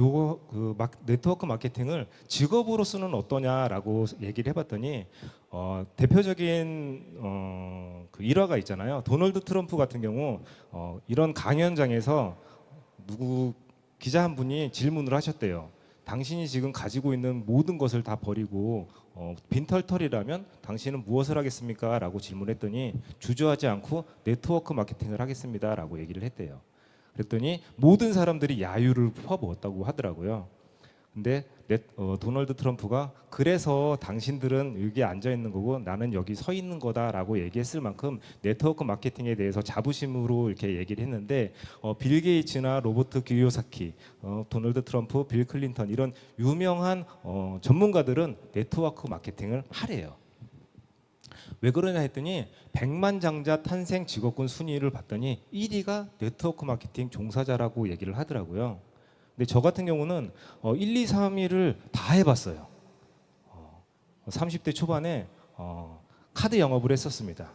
Speaker 1: 네트워크 마케팅을 직업으로 쓰는 어떠냐라고 얘기를 해봤더니 대표적인 그 일화가 있잖아요. 도널드 트럼프 같은 경우 이런 강연장에서 누구 기자 한 분이 질문을 하셨대요. 당신이 지금 가지고 있는 모든 것을 다 버리고 빈털털이라면 당신은 무엇을 하겠습니까? 라고 질문했더니 주저하지 않고 네트워크 마케팅을 하겠습니다 라고 얘기를 했대요. 그랬더니 모든 사람들이 야유를 퍼부었다고 하더라고요. 근데 도널드 트럼프가 그래서 당신들은 여기 앉아 있는 거고 나는 여기 서 있는 거다라고 얘기했을 만큼 네트워크 마케팅에 대해서 자부심으로 이렇게 얘기를 했는데 빌 게이츠나 로버트 기요사키, 도널드 트럼프, 빌 클린턴 이런 유명한 전문가들은 네트워크 마케팅을 하래요. 왜 그러냐 했더니 100만 장자 탄생 직업군 순위를 봤더니 1위가 네트워크 마케팅 종사자라고 얘기를 하더라고요. 근데 저 같은 경우는 1, 2, 3위를 다 해봤어요. 30대 초반에 카드 영업을 했었습니다.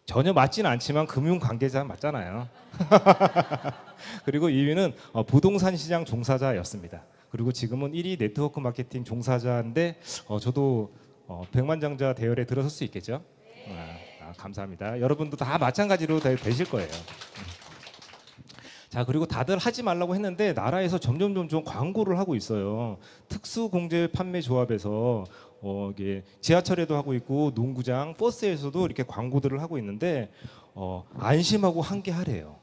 Speaker 1: 전혀 맞지는 않지만 금융 관계자 맞잖아요. 그리고 2위는 부동산 시장 종사자였습니다. 그리고 지금은 1위 네트워크 마케팅 종사자인데 저도 100만 장자 대열에 들어설 수 있겠죠? 감사합니다. 여러분도 다 마찬가지로 되실 거예요. 자, 그리고 다들 하지 말라고 했는데 나라에서 점점 광고를 하고 있어요. 특수공제 판매 조합에서 이게 지하철에도 하고 있고 농구장, 버스에서도 이렇게 광고들을 하고 있는데 안심하고 환기하래요.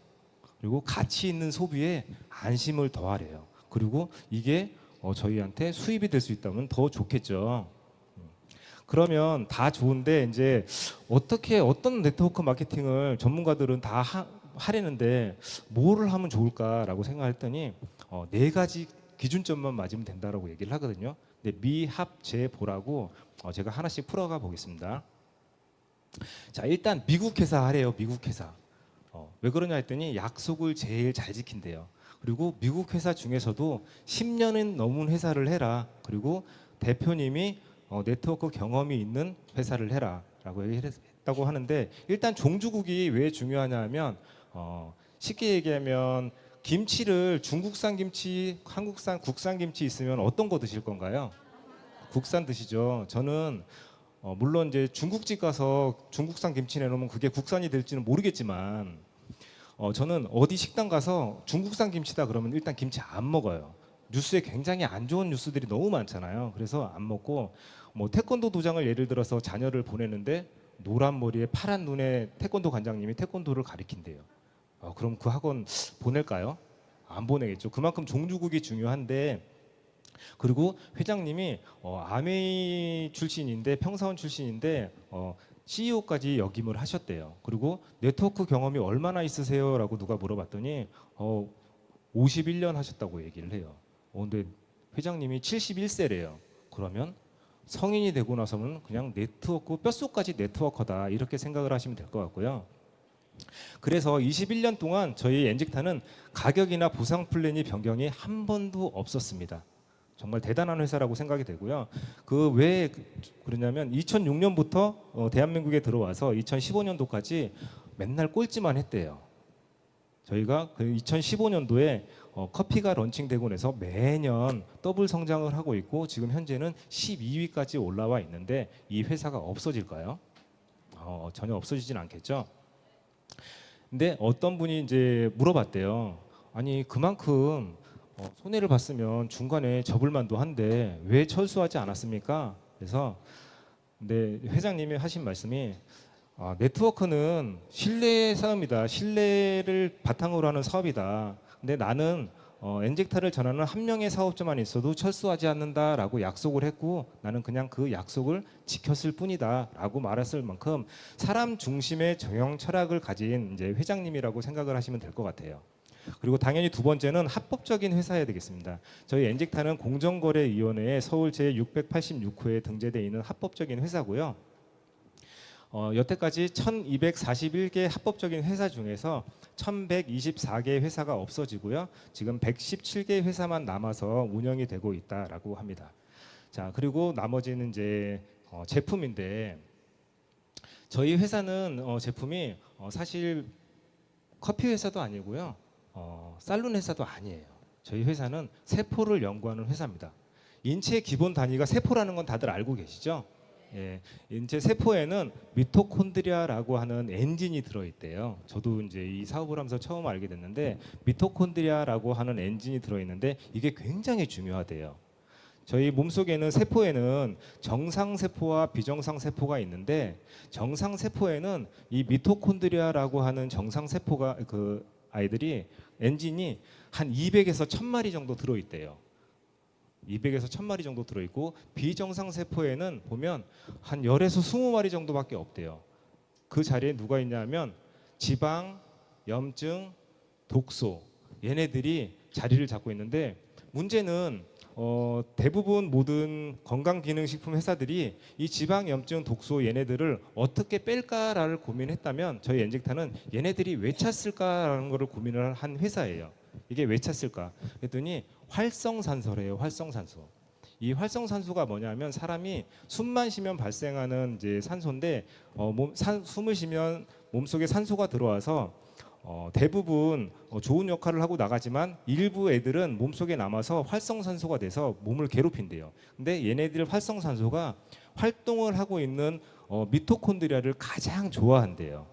Speaker 1: 그리고 가치 있는 소비에 안심을 더하래요. 그리고 이게 저희한테 수입이 될 수 있다면 더 좋겠죠. 그러면 다 좋은데 이제 어떤 네트워크 마케팅을 전문가들은 다 하려는데 뭐를 하면 좋을까라고 생각했더니 4가지 기준점만 맞으면 된다라고 얘기를 하거든요. 근데 미합재보라고 제가 하나씩 풀어가 보겠습니다. 자, 일단 미국 회사 하래요. 미국 회사. 왜 그러냐 했더니 약속을 제일 잘 지킨대요. 그리고 미국 회사 중에서도 10년은 넘은 회사를 해라. 그리고 대표님이 네트워크 경험이 있는 회사를 해라 라고 얘기했다고 하는데, 일단 종주국이 왜 중요하냐 하면 쉽게 얘기하면 김치를 중국산 김치, 한국산, 국산 김치 있으면 어떤 거 드실 건가요? 국산 드시죠. 저는 물론 이제 중국집 가서 중국산 김치 내놓으면 그게 국산이 될지는 모르겠지만 저는 어디 식당 가서 중국산 김치다 그러면 일단 김치 안 먹어요. 뉴스에 굉장히 안 좋은 뉴스들이 너무 많잖아요. 그래서 안 먹고 태권도 도장을 예를 들어서 자녀를 보내는데 노란 머리에 파란 눈에 태권도 관장님이 태권도를 가리킨대요. 그럼 그 학원 보낼까요? 안 보내겠죠. 그만큼 종주국이 중요한데, 그리고 회장님이 아메이 출신인데 평사원 출신인데 CEO까지 역임을 하셨대요. 그리고 네트워크 경험이 얼마나 있으세요? 라고 누가 물어봤더니 51년 하셨다고 얘기를 해요. 근데 회장님이 71세래요. 그러면 성인이 되고 나서는 그냥 네트워크, 뼛속까지 네트워커다 이렇게 생각을 하시면 될 것 같고요. 그래서 21년 동안 저희 엔직타는 가격이나 보상 플랜이 변경이 한 번도 없었습니다. 정말 대단한 회사라고 생각이 되고요. 그 왜 그러냐면 2006년부터 대한민국에 들어와서 2015년도까지 맨날 꼴찌만 했대요. 저희가 그 2015년도에 커피가 런칭되고 나서 매년 더블 성장을 하고 있고 지금 현재는 12위까지 올라와 있는데 이 회사가 없어질까요? 전혀 없어지진 않겠죠. 근데 어떤 분이 이제 물어봤대요. 아니 그만큼 손해를 봤으면 중간에 접을 만도 한데 왜 철수하지 않았습니까? 그래서 근데 회장님이 하신 말씀이 네트워크는 신뢰 싸움이다. 신뢰를 바탕으로 하는 사업이다. 근데 나는 엔젝타를 전하는 한 명의 사업자만 있어도 철수하지 않는다라고 약속을 했고 나는 그냥 그 약속을 지켰을 뿐이다라고 말했을 만큼 사람 중심의 경영 철학을 가진 이제 회장님이라고 생각을 하시면 될 것 같아요. 그리고 당연히 두 번째는 합법적인 회사여야 되겠습니다. 저희 엔젝타는 공정거래위원회에 서울 제686호에 등재되어 있는 합법적인 회사고요. 여태까지 1241개 합법적인 회사 중에서 1124개 회사가 없어지고요. 지금 117개 회사만 남아서 운영이 되고 있다라고 합니다. 자, 그리고 나머지는 이제 제품인데 저희 회사는 제품이 사실 커피 회사도 아니고요. 살론 회사도 아니에요. 저희 회사는 세포를 연구하는 회사입니다. 인체의 기본 단위가 세포라는 건 다들 알고 계시죠? 예, 인체 세포에는 미토콘드리아라고 하는 엔진이 들어있대요. 저도 이제 이 사업을 하면서 처음 알게 됐는데 미토콘드리아라고 하는 엔진이 들어있는데 이게 굉장히 중요하대요. 저희 몸속에는 세포에는 정상 세포와 비정상 세포가 있는데 정상 세포에는 이 미토콘드리아라고 하는 정상 세포가 그 아이들이 엔진이 한 200에서 1000마리 정도 들어있대요. 200에서 1000마리 정도 들어있고 비정상 세포에는 보면 한 10에서 20마리 정도밖에 없대요. 그 자리에 누가 있냐면 지방, 염증, 독소 얘네들이 자리를 잡고 있는데 문제는 대부분 모든 건강기능식품 회사들이 이 지방, 염증, 독소 얘네들을 어떻게 뺄까를 고민했다면 저희 엔젝타는 얘네들이 왜 찼을까라는 것을 고민을 한 회사예요. 이게 왜 찼을까? 그랬더니 활성산소래요. 활성산소. 이 활성산소가 뭐냐면 사람이 숨만 쉬면 발생하는 이제 산소인데 숨을 쉬면 몸속에 산소가 들어와서 대부분 좋은 역할을 하고 나가지만 일부 애들은 몸속에 남아서 활성산소가 돼서 몸을 괴롭힌대요. 근데 얘네들 활성산소가 활동을 하고 있는 미토콘드리아를 가장 좋아한대요.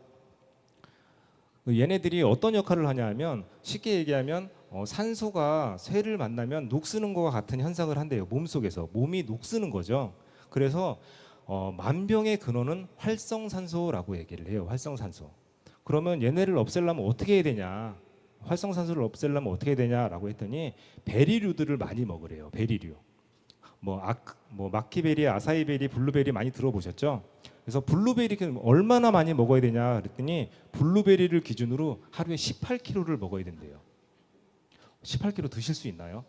Speaker 1: 얘네들이 어떤 역할을 하냐면 쉽게 얘기하면 산소가 쇠를 만나면 녹쓰는 것과 같은 현상을 한대요. 몸속에서 몸이 녹쓰는 거죠. 그래서 만병의 근원은 활성산소라고 얘기를 해요. 활성산소. 그러면 얘네를 없애려면 어떻게 해야 되냐? 활성산소를 없애려면 어떻게 해야 되냐라고 했더니 베리류들을 많이 먹으래요. 베리류. 뭐 마키베리, 아사이베리, 블루베리 많이 들어보셨죠? 그래서 블루베리 얼마나 많이 먹어야 되냐 그랬더니 블루베리를 기준으로 하루에 18kg를 먹어야 된대요. 18kg 드실 수 있나요?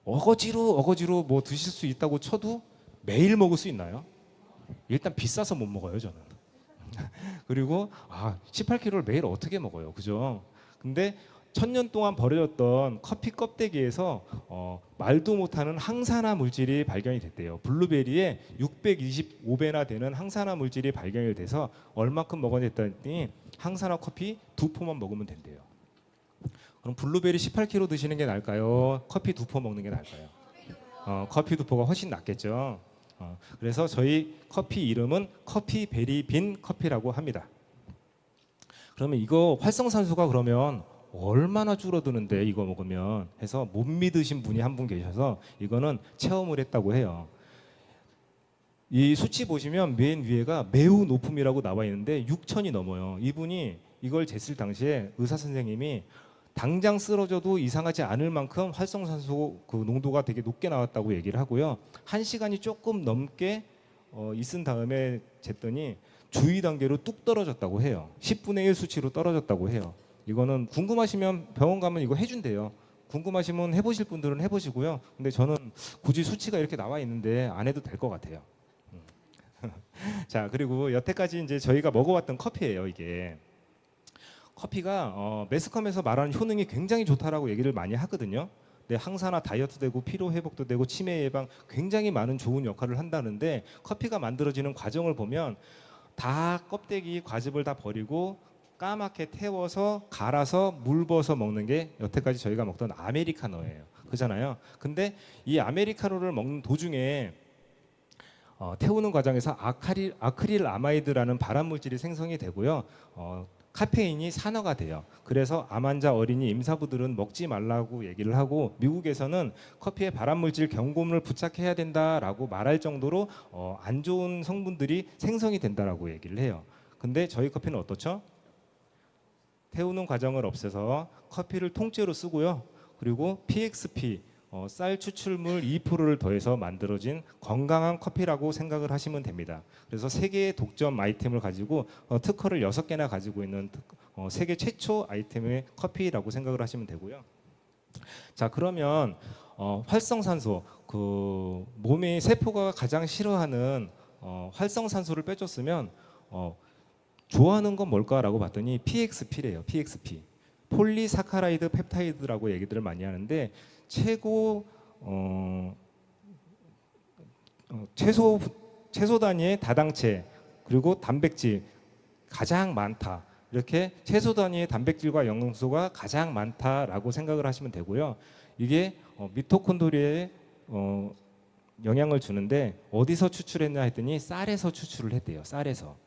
Speaker 1: 어거지로 뭐 드실 수 있다고 쳐도 매일 먹을 수 있나요? 일단 비싸서 못 먹어요 저는. 그리고 18kg를 매일 어떻게 먹어요, 그죠? 근데 1000년 동안 버려졌던 커피 껍데기에서 말도 못하는 항산화 물질이 발견이 됐대요. 블루베리에 625배나 되는 항산화 물질이 발견이 돼서 얼마큼 먹어야 됐더니 항산화 커피 2포만 먹으면 된대요. 그럼 블루베리 18kg 드시는 게 나을까요? 커피 2포 먹는 게 나을까요? 커피 2포가 훨씬 낫겠죠. 그래서 저희 커피 이름은 커피베리빈 커피라고 합니다. 그러면 이거 활성산소가 그러면 얼마나 줄어드는데 이거 먹으면 해서 못 믿으신 분이 한 분 계셔서 이거는 체험을 했다고 해요. 이 수치 보시면 맨 위에가 매우 높음이라고 나와 있는데 6,000이 넘어요. 이분이 이걸 쟀을 당시에 의사 선생님이 당장 쓰러져도 이상하지 않을 만큼 활성산소 그 농도가 되게 높게 나왔다고 얘기를 하고요. 1시간이 조금 넘게 있은 다음에 쟀더니 주의 단계로 뚝 떨어졌다고 해요. 10분의 1 수치로 떨어졌다고 해요. 이거는 궁금하시면 병원 가면 이거 해준대요. 궁금하시면 해보실 분들은 해보시고요. 근데 저는 굳이 수치가 이렇게 나와 있는데 안 해도 될 것 같아요. 자, 그리고 여태까지 이제 저희가 먹어왔던 커피예요, 이게. 커피가 매스컴에서 말하는 효능이 굉장히 좋다라고 얘기를 많이 하거든요. 네, 항산화 다이어트 되고 피로 회복도 되고 치매 예방 굉장히 많은 좋은 역할을 한다는데 커피가 만들어지는 과정을 보면 다 껍데기 과즙을 다 버리고 까맣게 태워서 갈아서 물 부어서 먹는 게 여태까지 저희가 먹던 아메리카노예요. 그잖아요. 근데 이 아메리카노를 먹는 도중에 태우는 과정에서 아크릴 아마이드라는 발암 물질이 생성이 되고요. 카페인이 산화가 돼요. 그래서 암 환자 어린이 임산부들은 먹지 말라고 얘기를 하고 미국에서는 커피에 발암 물질 경고문을 부착해야 된다라고 말할 정도로 안 좋은 성분들이 생성이 된다라고 얘기를 해요. 근데 저희 커피는 어떻죠? 태우는 과정을 없애서 커피를 통째로 쓰고요. 그리고 PXP 쌀 추출물 2%를 더해서 만들어진 건강한 커피라고 생각을 하시면 됩니다. 그래서 3개의 독점 아이템을 가지고 특허를 6개나 가지고 있는 세계 최초 아이템의 커피라고 생각을 하시면 되고요. 자, 그러면 활성산소, 그 몸의 세포가 가장 싫어하는 활성산소를 빼줬으면 좋아하는 건 뭘까라고 봤더니 PXP래요. PXP. 폴리사카라이드 펩타이드라고 얘기들을 많이 하는데 최고 최소 단위의 다당체 그리고 단백질 가장 많다. 이렇게 최소 단위의 단백질과 영양소가 가장 많다라고 생각을 하시면 되고요. 이게 미토콘드리아에 영향을 주는데 어디서 추출했냐 했더니 쌀에서 추출을 했대요. 쌀에서.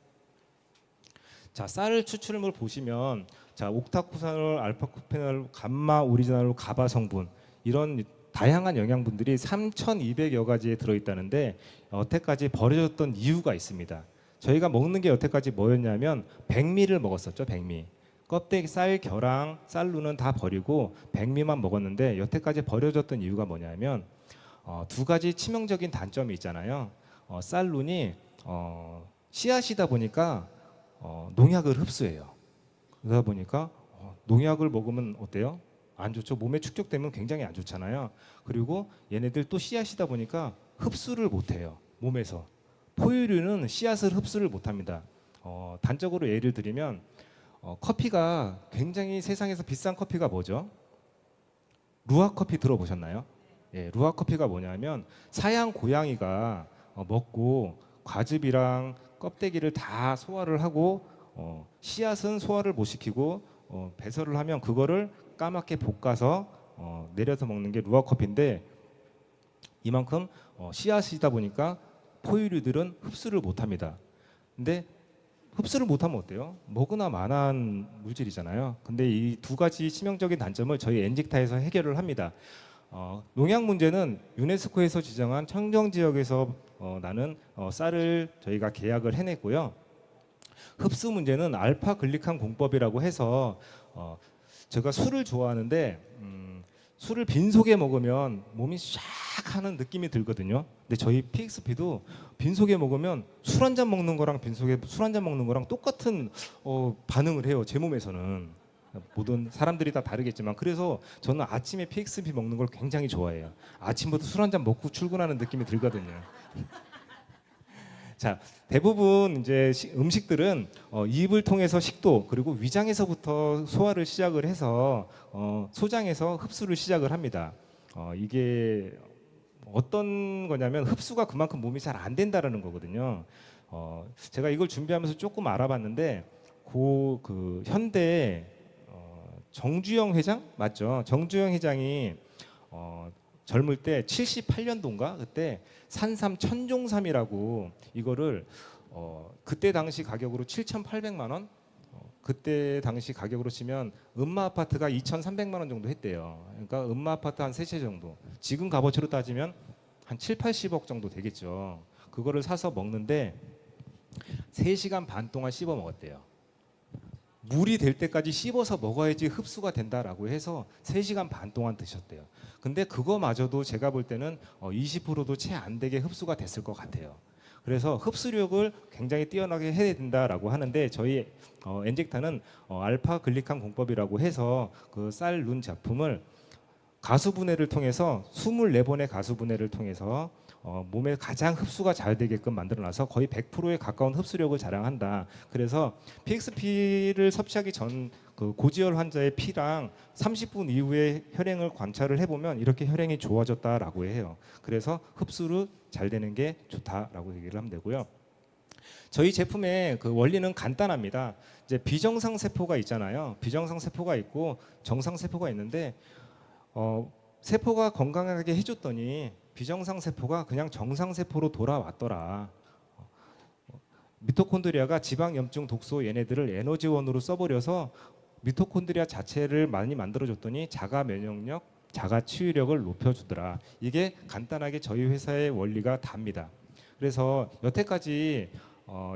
Speaker 1: 자, 쌀 추출물 보시면 자, 옥타코사놀, 알파코페놀, 감마 오리지널, 가바 성분 이런 다양한 영양분들이 3,200여 가지에 들어있다는데 여태까지 버려졌던 이유가 있습니다. 저희가 먹는 게 여태까지 뭐였냐면 백미를 먹었었죠. 백미. 껍데기, 쌀, 겨랑, 쌀루는 다 버리고 백미만 먹었는데 여태까지 버려졌던 이유가 뭐냐면 2가지 치명적인 단점이 있잖아요. 쌀룬이 씨앗이다 보니까 농약을 흡수해요. 그러다 보니까 농약을 먹으면 어때요? 안 좋죠. 몸에 축적되면 굉장히 안 좋잖아요. 그리고 얘네들 또 씨앗이다 보니까 흡수를 못해요. 몸에서. 포유류는 씨앗을 흡수를 못합니다. 단적으로 예를 들면 커피가 굉장히 세상에서 비싼 커피가 뭐죠? 루아 커피 들어보셨나요? 예, 루아 커피가 뭐냐면 사양 고양이가 먹고 과즙이랑 껍데기를 다 소화를 하고 씨앗은 소화를 못 시키고 배설을 하면 그거를 까맣게 볶아서 내려서 먹는 게 루아 커피인데 이만큼 씨앗이다 보니까 포유류들은 흡수를 못합니다. 근데 흡수를 못하면 어때요? 먹으나 마나한 물질이잖아요. 근데 이 2가지 치명적인 단점을 저희 엔직타에서 해결을 합니다. 농약 문제는 유네스코에서 지정한 청정 지역에서 나는 쌀을 저희가 계약을 해냈고요. 흡수 문제는 알파 글리칸 공법이라고 해서 제가 술을 좋아하는데 술을 빈속에 먹으면 몸이 샥 하는 느낌이 들거든요. 근데 저희 PXP도 빈속에 먹으면 술 한 잔 먹는 거랑 빈속에 술 한 잔 먹는 거랑 똑같은 반응을 해요. 제 몸에서는. 모든 사람들이 다 다르겠지만 그래서 저는 아침에 PXP 먹는 걸 굉장히 좋아해요. 아침부터 술 한 잔 먹고 출근하는 느낌이 들거든요. 자, 대부분 이제 음식들은 입을 통해서 식도 그리고 위장에서부터 소화를 시작을 해서 소장에서 흡수를 시작을 합니다. 이게 어떤 거냐면 흡수가 그만큼 몸이 잘 안 된다라는 거거든요. 제가 이걸 준비하면서 조금 알아봤는데 그 현대 정주영 회장 맞죠? 정주영 회장이 젊을 때 78년도인가 그때 산삼 천종삼이라고 이거를 그때 당시 가격으로 7,800만 원 그때 당시 가격으로 치면 음마 아파트가 2,300만 원 정도 했대요. 그러니까 음마 아파트 한 3채 정도. 지금 값어치로 따지면 한 7, 80억 정도 되겠죠. 그거를 사서 먹는데 3시간 반 동안 씹어 먹었대요. 물이 될 때까지 씹어서 먹어야지 흡수가 된다라고 해서 3시간 반 동안 드셨대요. 근데 그거마저도 제가 볼 때는 20%도 채 안 되게 흡수가 됐을 것 같아요. 그래서 흡수력을 굉장히 뛰어나게 해야 된다라고 하는데 저희 엔젝타는 알파 글리칸 공법이라고 해서 그 쌀룬 제품을 가수분해를 통해서 24번의 가수분해를 통해서 몸에 가장 흡수가 잘 되게끔 만들어놔서 거의 100%에 가까운 흡수력을 자랑한다. 그래서 PXP를 섭취하기 전 그 고지혈 환자의 피랑 30분 이후에 혈행을 관찰을 해보면 이렇게 혈행이 좋아졌다라고 해요. 그래서 흡수를 잘 되는 게 좋다라고 얘기를 하면 되고요. 저희 제품의 그 원리는 간단합니다. 이제 비정상 세포가 있잖아요. 비정상 세포가 있고 정상 세포가 있는데 세포가 건강하게 해줬더니 비정상 세포가 그냥 정상 세포로 돌아왔더라. 미토콘드리아가 지방염증 독소 얘네들을 에너지원으로 써버려서 미토콘드리아 자체를 많이 만들어줬더니 자가 면역력, 자가 치유력을 높여주더라. 이게 간단하게 저희 회사의 원리가 답니다. 그래서 여태까지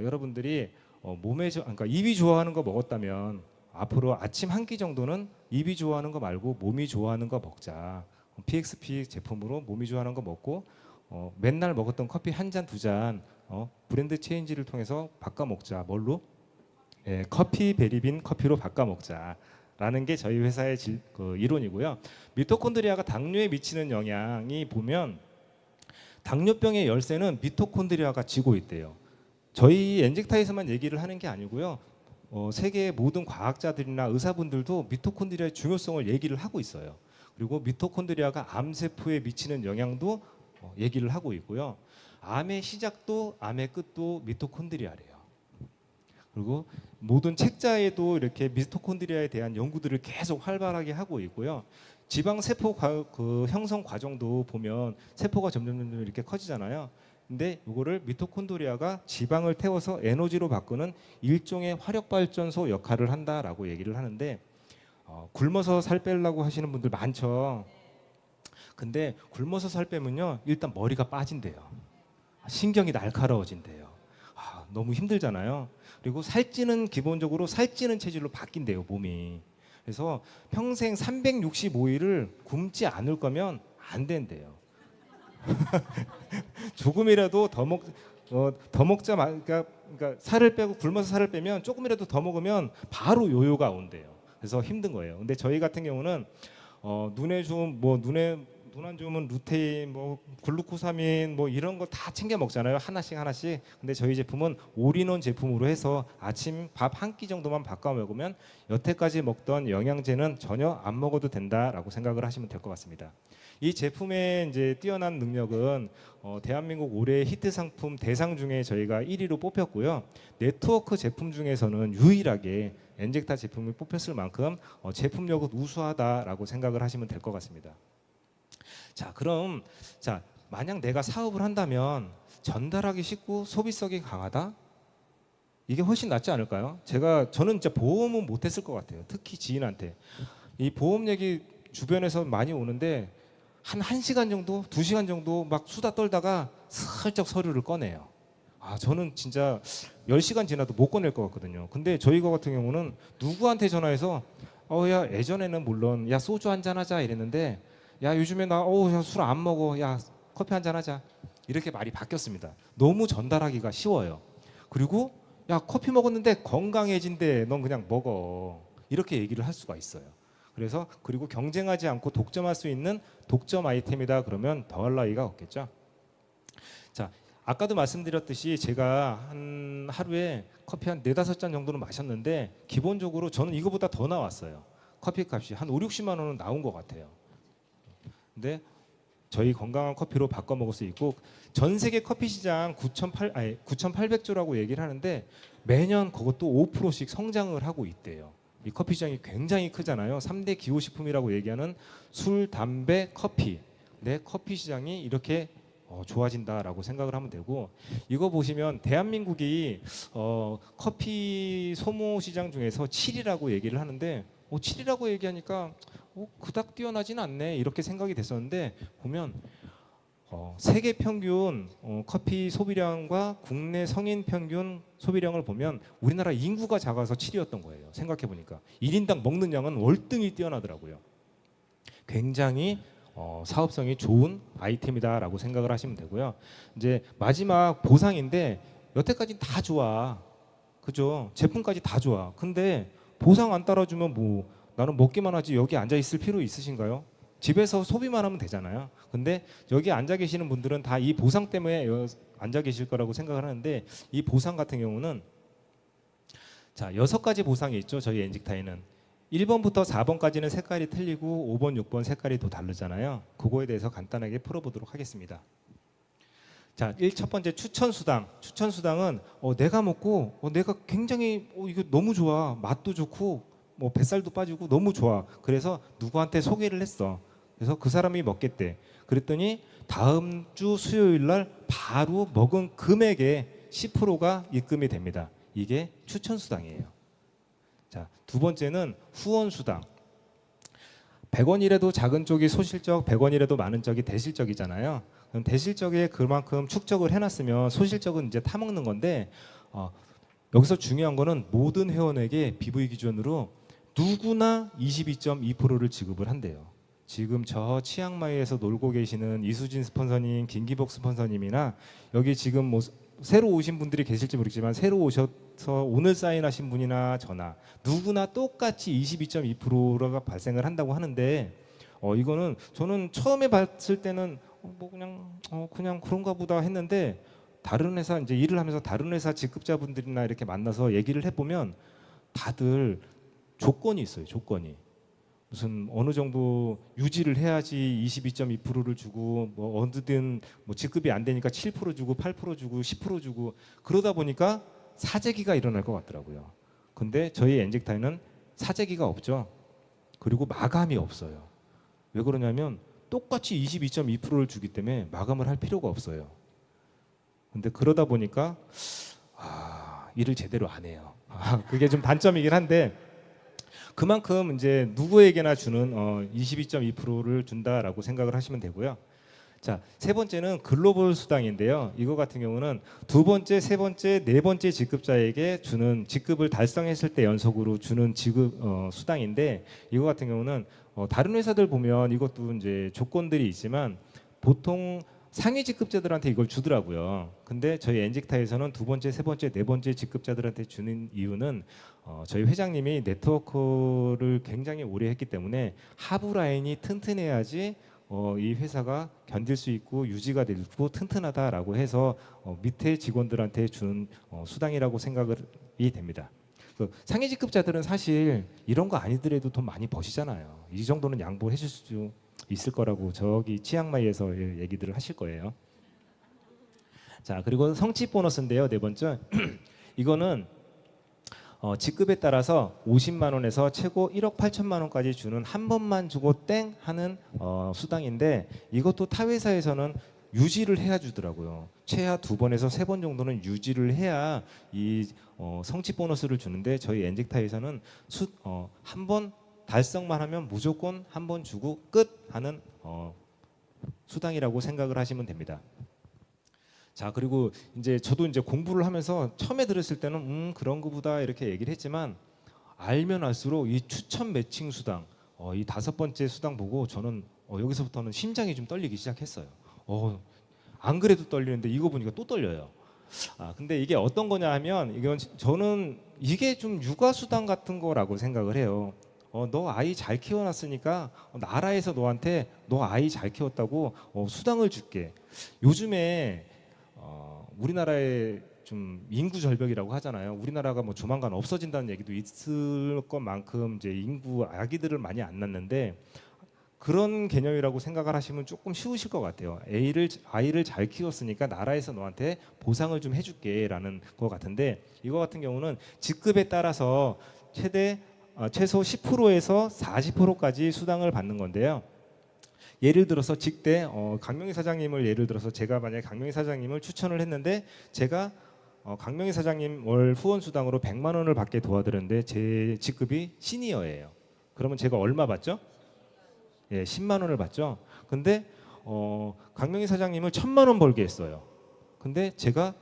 Speaker 1: 여러분들이 그러니까 입이 좋아하는 거 먹었다면 앞으로 아침 한 끼 정도는 입이 좋아하는 거 말고 몸이 좋아하는 거 먹자. PXP 제품으로 몸이 좋아하는 거 먹고 맨날 먹었던 커피 한 잔, 두 잔 브랜드 체인지를 통해서 바꿔 먹자. 뭘로? 커피 베리빈 커피로 바꿔 먹자라는 게 저희 회사의 그 이론이고요. 미토콘드리아가 당뇨에 미치는 영향이 보면 당뇨병의 열쇠는 미토콘드리아가 쥐고 있대요. 저희 엔젝타에서만 얘기를 하는 게 아니고요. 세계의 모든 과학자들이나 의사분들도 미토콘드리아의 중요성을 얘기를 하고 있어요. 그리고 미토콘드리아가 암세포에 미치는 영향도 얘기를 하고 있고요. 암의 시작도 암의 끝도 미토콘드리아래요. 그리고 모든 책자에도 이렇게 미토콘드리아에 대한 연구들을 계속 활발하게 하고 있고요. 지방 세포 그 형성 과정도 보면 세포가 점점 이렇게 커지잖아요. 근데 이거를 미토콘드리아가 지방을 태워서 에너지로 바꾸는 일종의 화력 발전소 역할을 한다라고 얘기를 하는데 굶어서 살 빼려고 하시는 분들 많죠. 근데 굶어서 살 빼면요 일단 머리가 빠진대요. 신경이 날카로워진대요. 너무 힘들잖아요. 그리고 살찌는 기본적으로 살찌는 체질로 바뀐대요 몸이. 그래서 평생 365일을 굶지 않을 거면 안 된대요. 조금이라도 더 먹자. 그러니까 살을 빼고 굶어서 살을 빼면 조금이라도 더 먹으면 바로 요요가 온대요. 그래서 힘든 거예요. 근데 저희 같은 경우는 눈에 좀 눈 안 좋으면 루테인, 글루코사민 이런 거 다 챙겨 먹잖아요. 하나씩. 근데 저희 제품은 올인원 제품으로 해서 아침 밥 한 끼 정도만 바꿔 먹으면 여태까지 먹던 영양제는 전혀 안 먹어도 된다라고 생각을 하시면 될 것 같습니다. 이 제품의 이제 뛰어난 능력은 대한민국 올해 히트 상품 대상 중에 저희가 1위로 뽑혔고요. 네트워크 제품 중에서는 유일하게 엔젝타 제품이 뽑혔을 만큼 제품력은 우수하다라고 생각을 하시면 될 것 같습니다. 자, 그럼 만약 내가 사업을 한다면 전달하기 쉽고 소비성이 강하다? 이게 훨씬 낫지 않을까요? 저는 진짜 보험은 못했을 것 같아요. 특히 지인한테 이 보험 얘기 주변에서 많이 오는데 한 1시간 정도, 2시간 정도 막 수다 떨다가 슬쩍 서류를 꺼내요. 저는 진짜 10시간 지나도 못 꺼낼 것 같거든요. 근데 저희가 같은 경우는 누구한테 전화해서 야 예전에는 물론 야 소주 한잔 하자 이랬는데 야 요즘에 나 술 안 먹어. 야 커피 한잔 하자. 이렇게 말이 바뀌었습니다. 너무 전달하기가 쉬워요. 그리고 야 커피 먹었는데 건강해진대. 넌 그냥 먹어. 이렇게 얘기를 할 수가 있어요. 그리고 경쟁하지 않고 독점할 수 있는 독점 아이템이다 그러면 더할 나위가 없겠죠. 자, 아까도 말씀드렸듯이 제가 한 하루에 커피 한 4-5잔 정도는 마셨는데 기본적으로 저는 이거보다 더 나왔어요. 커피 값이 한 5-60만 원은 나온 것 같아요. 근데 저희 건강한 커피로 바꿔 먹을 수 있고 전 세계 커피 시장 9,800조라고 얘기를 하는데 매년 그것도 5%씩 성장을 하고 있대요. 이 커피 시장이 굉장히 크잖아요. 3대 기호식품이라고 얘기하는 술, 담배, 커피. 네, 커피 시장이 이렇게 좋아진다라고 생각을 하면 되고 이거 보시면 대한민국이 커피 소모 시장 중에서 7위라고 얘기를 하는데 7위라고 얘기하니까 그닥 뛰어나진 않네 이렇게 생각이 됐었는데 보면 세계 평균 커피 소비량과 국내 성인 평균 소비량을 보면 우리나라 인구가 작아서 7위였던 거예요. 생각해 보니까 1인당 먹는 양은 월등히 뛰어나더라고요. 굉장히 사업성이 좋은 아이템이다라고 생각을 하시면 되고요. 이제 마지막 보상인데 여태까지는 다 좋아, 그죠? 제품까지 다 좋아. 근데 보상 안 따라주면 나는 먹기만 하지 여기 앉아 있을 필요 있으신가요? 집에서 소비만 하면 되잖아요. 근데 여기 앉아 계시는 분들은 다 이 보상 때문에 앉아 계실 거라고 생각을 하는데 이 보상 같은 경우는 6가지 보상이 있죠. 저희 엔직타에는 1번부터 4번까지는 색깔이 틀리고 5번, 6번 색깔이 또 다르잖아요. 그거에 대해서 간단하게 풀어보도록 하겠습니다. 자, 첫 번째 추천 수당. 추천 수당은 내가 먹고 내가 굉장히 이거 너무 좋아. 맛도 좋고 뭐 뱃살도 빠지고 너무 좋아. 그래서 누구한테 소개를 했어. 그래서 그 사람이 먹겠대. 그랬더니 다음 주 수요일 날 바로 먹은 금액의 10%가 입금이 됩니다. 이게 추천 수당이에요. 자, 두 번째는 후원 수당. 100원이라도 작은 쪽이 소실적, 100원이라도 많은 쪽이 대실적이잖아요. 그럼 대실적에 그만큼 축적을 해놨으면 소실적은 이제 타먹는 건데 여기서 중요한 거는 모든 회원에게 BV 기준으로 누구나 22.2%를 지급을 한대요. 지금 저 치앙마이에서 놀고 계시는 이수진 스폰서님, 김기복 스폰서님이나 여기 지금 뭐 새로 오신 분들이 계실지 모르겠지만 새로 오셔서 오늘 사인하신 분이나 저나 누구나 똑같이 22.2%가 발생을 한다고 하는데 이거는 저는 처음에 봤을 때는 뭐 그냥 그런가 보다 했는데 다른 회사 이제 일을 하면서 다른 회사 직급자분들이나 이렇게 만나서 얘기를 해보면 다들 조건이 있어요. 조건이 무슨 어느 정도 유지를 해야지 22.2%를 주고 뭐 어느든 뭐 직급이 안 되니까 7% 주고 8% 주고 10% 주고 그러다 보니까 사재기가 일어날 것 같더라고요. 근데 저희 엔직타임은 사재기가 없죠. 그리고 마감이 없어요. 왜 그러냐면 똑같이 22.2%를 주기 때문에 마감을 할 필요가 없어요. 근데 그러다 보니까 일을 제대로 안 해요. 그게 좀 단점이긴 한데 그만큼 이제 누구에게나 주는 22.2%를 준다라고 생각을 하시면 되고요. 자, 세 번째는 글로벌 수당인데요. 이거 같은 경우는 두 번째, 세 번째, 네 번째 직급자에게 주는 직급을 달성했을 때 연속으로 주는 지급 수당인데 이거 같은 경우는 다른 회사들 보면 이것도 이제 조건들이 있지만 보통 상위 직급자들한테 이걸 주더라고요. 근데 저희 엔직타에서는 두 번째, 세 번째, 네 번째 직급자들한테 주는 이유는 저희 회장님이 네트워크를 굉장히 오래 했기 때문에 하부 라인이 튼튼해야지 이 회사가 견딜 수 있고 유지가 되고 튼튼하다라고 해서 밑에 직원들한테 주는 수당이라고 생각이 됩니다. 상위 직급자들은 사실 이런 거 아니더라도 돈 많이 버시잖아요. 이 정도는 양보해 줄 수 있을 거라고 저기 치앙마이에서 얘기들을 하실 거예요. 자, 그리고 성취 보너스인데요. 네 번째 이거는 직급에 따라서 50만 원에서 최고 1억 8천만 원까지 주는 한 번만 주고 땡 하는 수당인데 이것도 타 회사에서는 유지를 해야 주더라고요. 최하 2번에서 3번 정도는 유지를 해야 이 성취 보너스를 주는데 저희 엔직타에서는 한 번 달성만 하면 무조건 한 번 주고 끝 하는 수당이라고 생각을 하시면 됩니다. 자, 그리고 이제 저도 이제 공부를 하면서 처음에 들었을 때는 그런 거보다 이렇게 얘기를 했지만 알면 알수록 이 추천 매칭 수당 이 5번째 수당 보고 저는 여기서부터는 심장이 좀 떨리기 시작했어요. 안 그래도 떨리는데 이거 보니까 또 떨려요. 근데 이게 어떤 거냐 하면 이건 저는 이게 좀 육아 수당 같은 거라고 생각을 해요. 너 아이 잘 키워놨으니까 나라에서 너한테 너 아이 잘 키웠다고 수당을 줄게. 요즘에 우리나라에 좀 인구 절벽이라고 하잖아요. 우리나라가 뭐 조만간 없어진다는 얘기도 있을 것만큼 이제 인구 아기들을 많이 안 낳는데 그런 개념이라고 생각을 하시면 조금 쉬우실 것 같아요. 아이를 잘 키웠으니까 나라에서 너한테 보상을 좀 해줄게라는 것 같은데 이거 같은 경우는 직급에 따라서 최소 10%에서 40%까지 수당을 받는 건데요. 예를 들어서 직대 강명희 사장님을 예를 들어서 제가 만약에 강명희 사장님을 추천을 했는데 제가 강명희 사장님 월 후원 수당으로 100만 원을 받게 도와드렸는데 제 직급이 시니어예요. 그러면 제가 얼마 받죠? 예, 10만 원을 받죠. 근데 강명희 사장님을 1000만 원 벌게 했어요. 근데 제가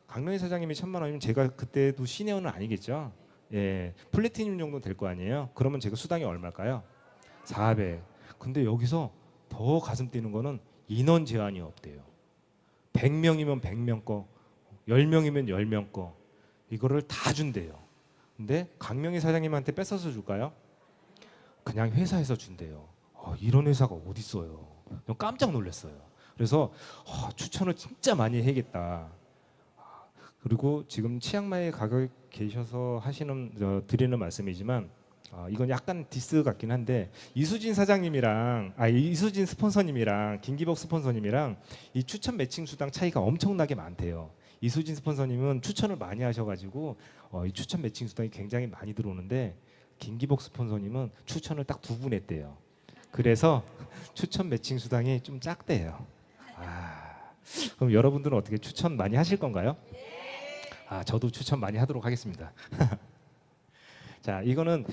Speaker 1: 강명희 사장님이 1000만 원이면 제가 그때도 시니어는 아니겠죠. 예, 플래티늄 정도 될 거 아니에요. 그러면 제가 수당이 얼마일까요? 400. 근데 여기서 더 가슴 뛰는 거는 인원 제한이 없대요. 100명이면 100명 거, 10명이면 10명 거 이거를 다 준대요. 근데 강명희 사장님한테 뺏어서 줄까요? 그냥 회사에서 준대요. 이런 회사가 어디 있어요? 깜짝 놀랐어요. 그래서 추천을 진짜 많이 해야겠다. 그리고 지금 치앙마이에 가 계셔서 드리는 말씀이지만 이건 약간 디스 같긴 한데 이수진 사장님이랑 이수진 스폰서님이랑 김기복 스폰서님이랑 이 추천 매칭 수당 차이가 엄청나게 많대요. 이수진 스폰서님은 추천을 많이 하셔가지고 이 추천 매칭 수당이 굉장히 많이 들어오는데 김기복 스폰서님은 추천을 딱 2분 했대요. 그래서 추천 매칭 수당이 좀 작대요. 그럼 여러분들은 어떻게 추천 많이 하실 건가요? 저도 추천 많이 하도록 하겠습니다. 자, 이거는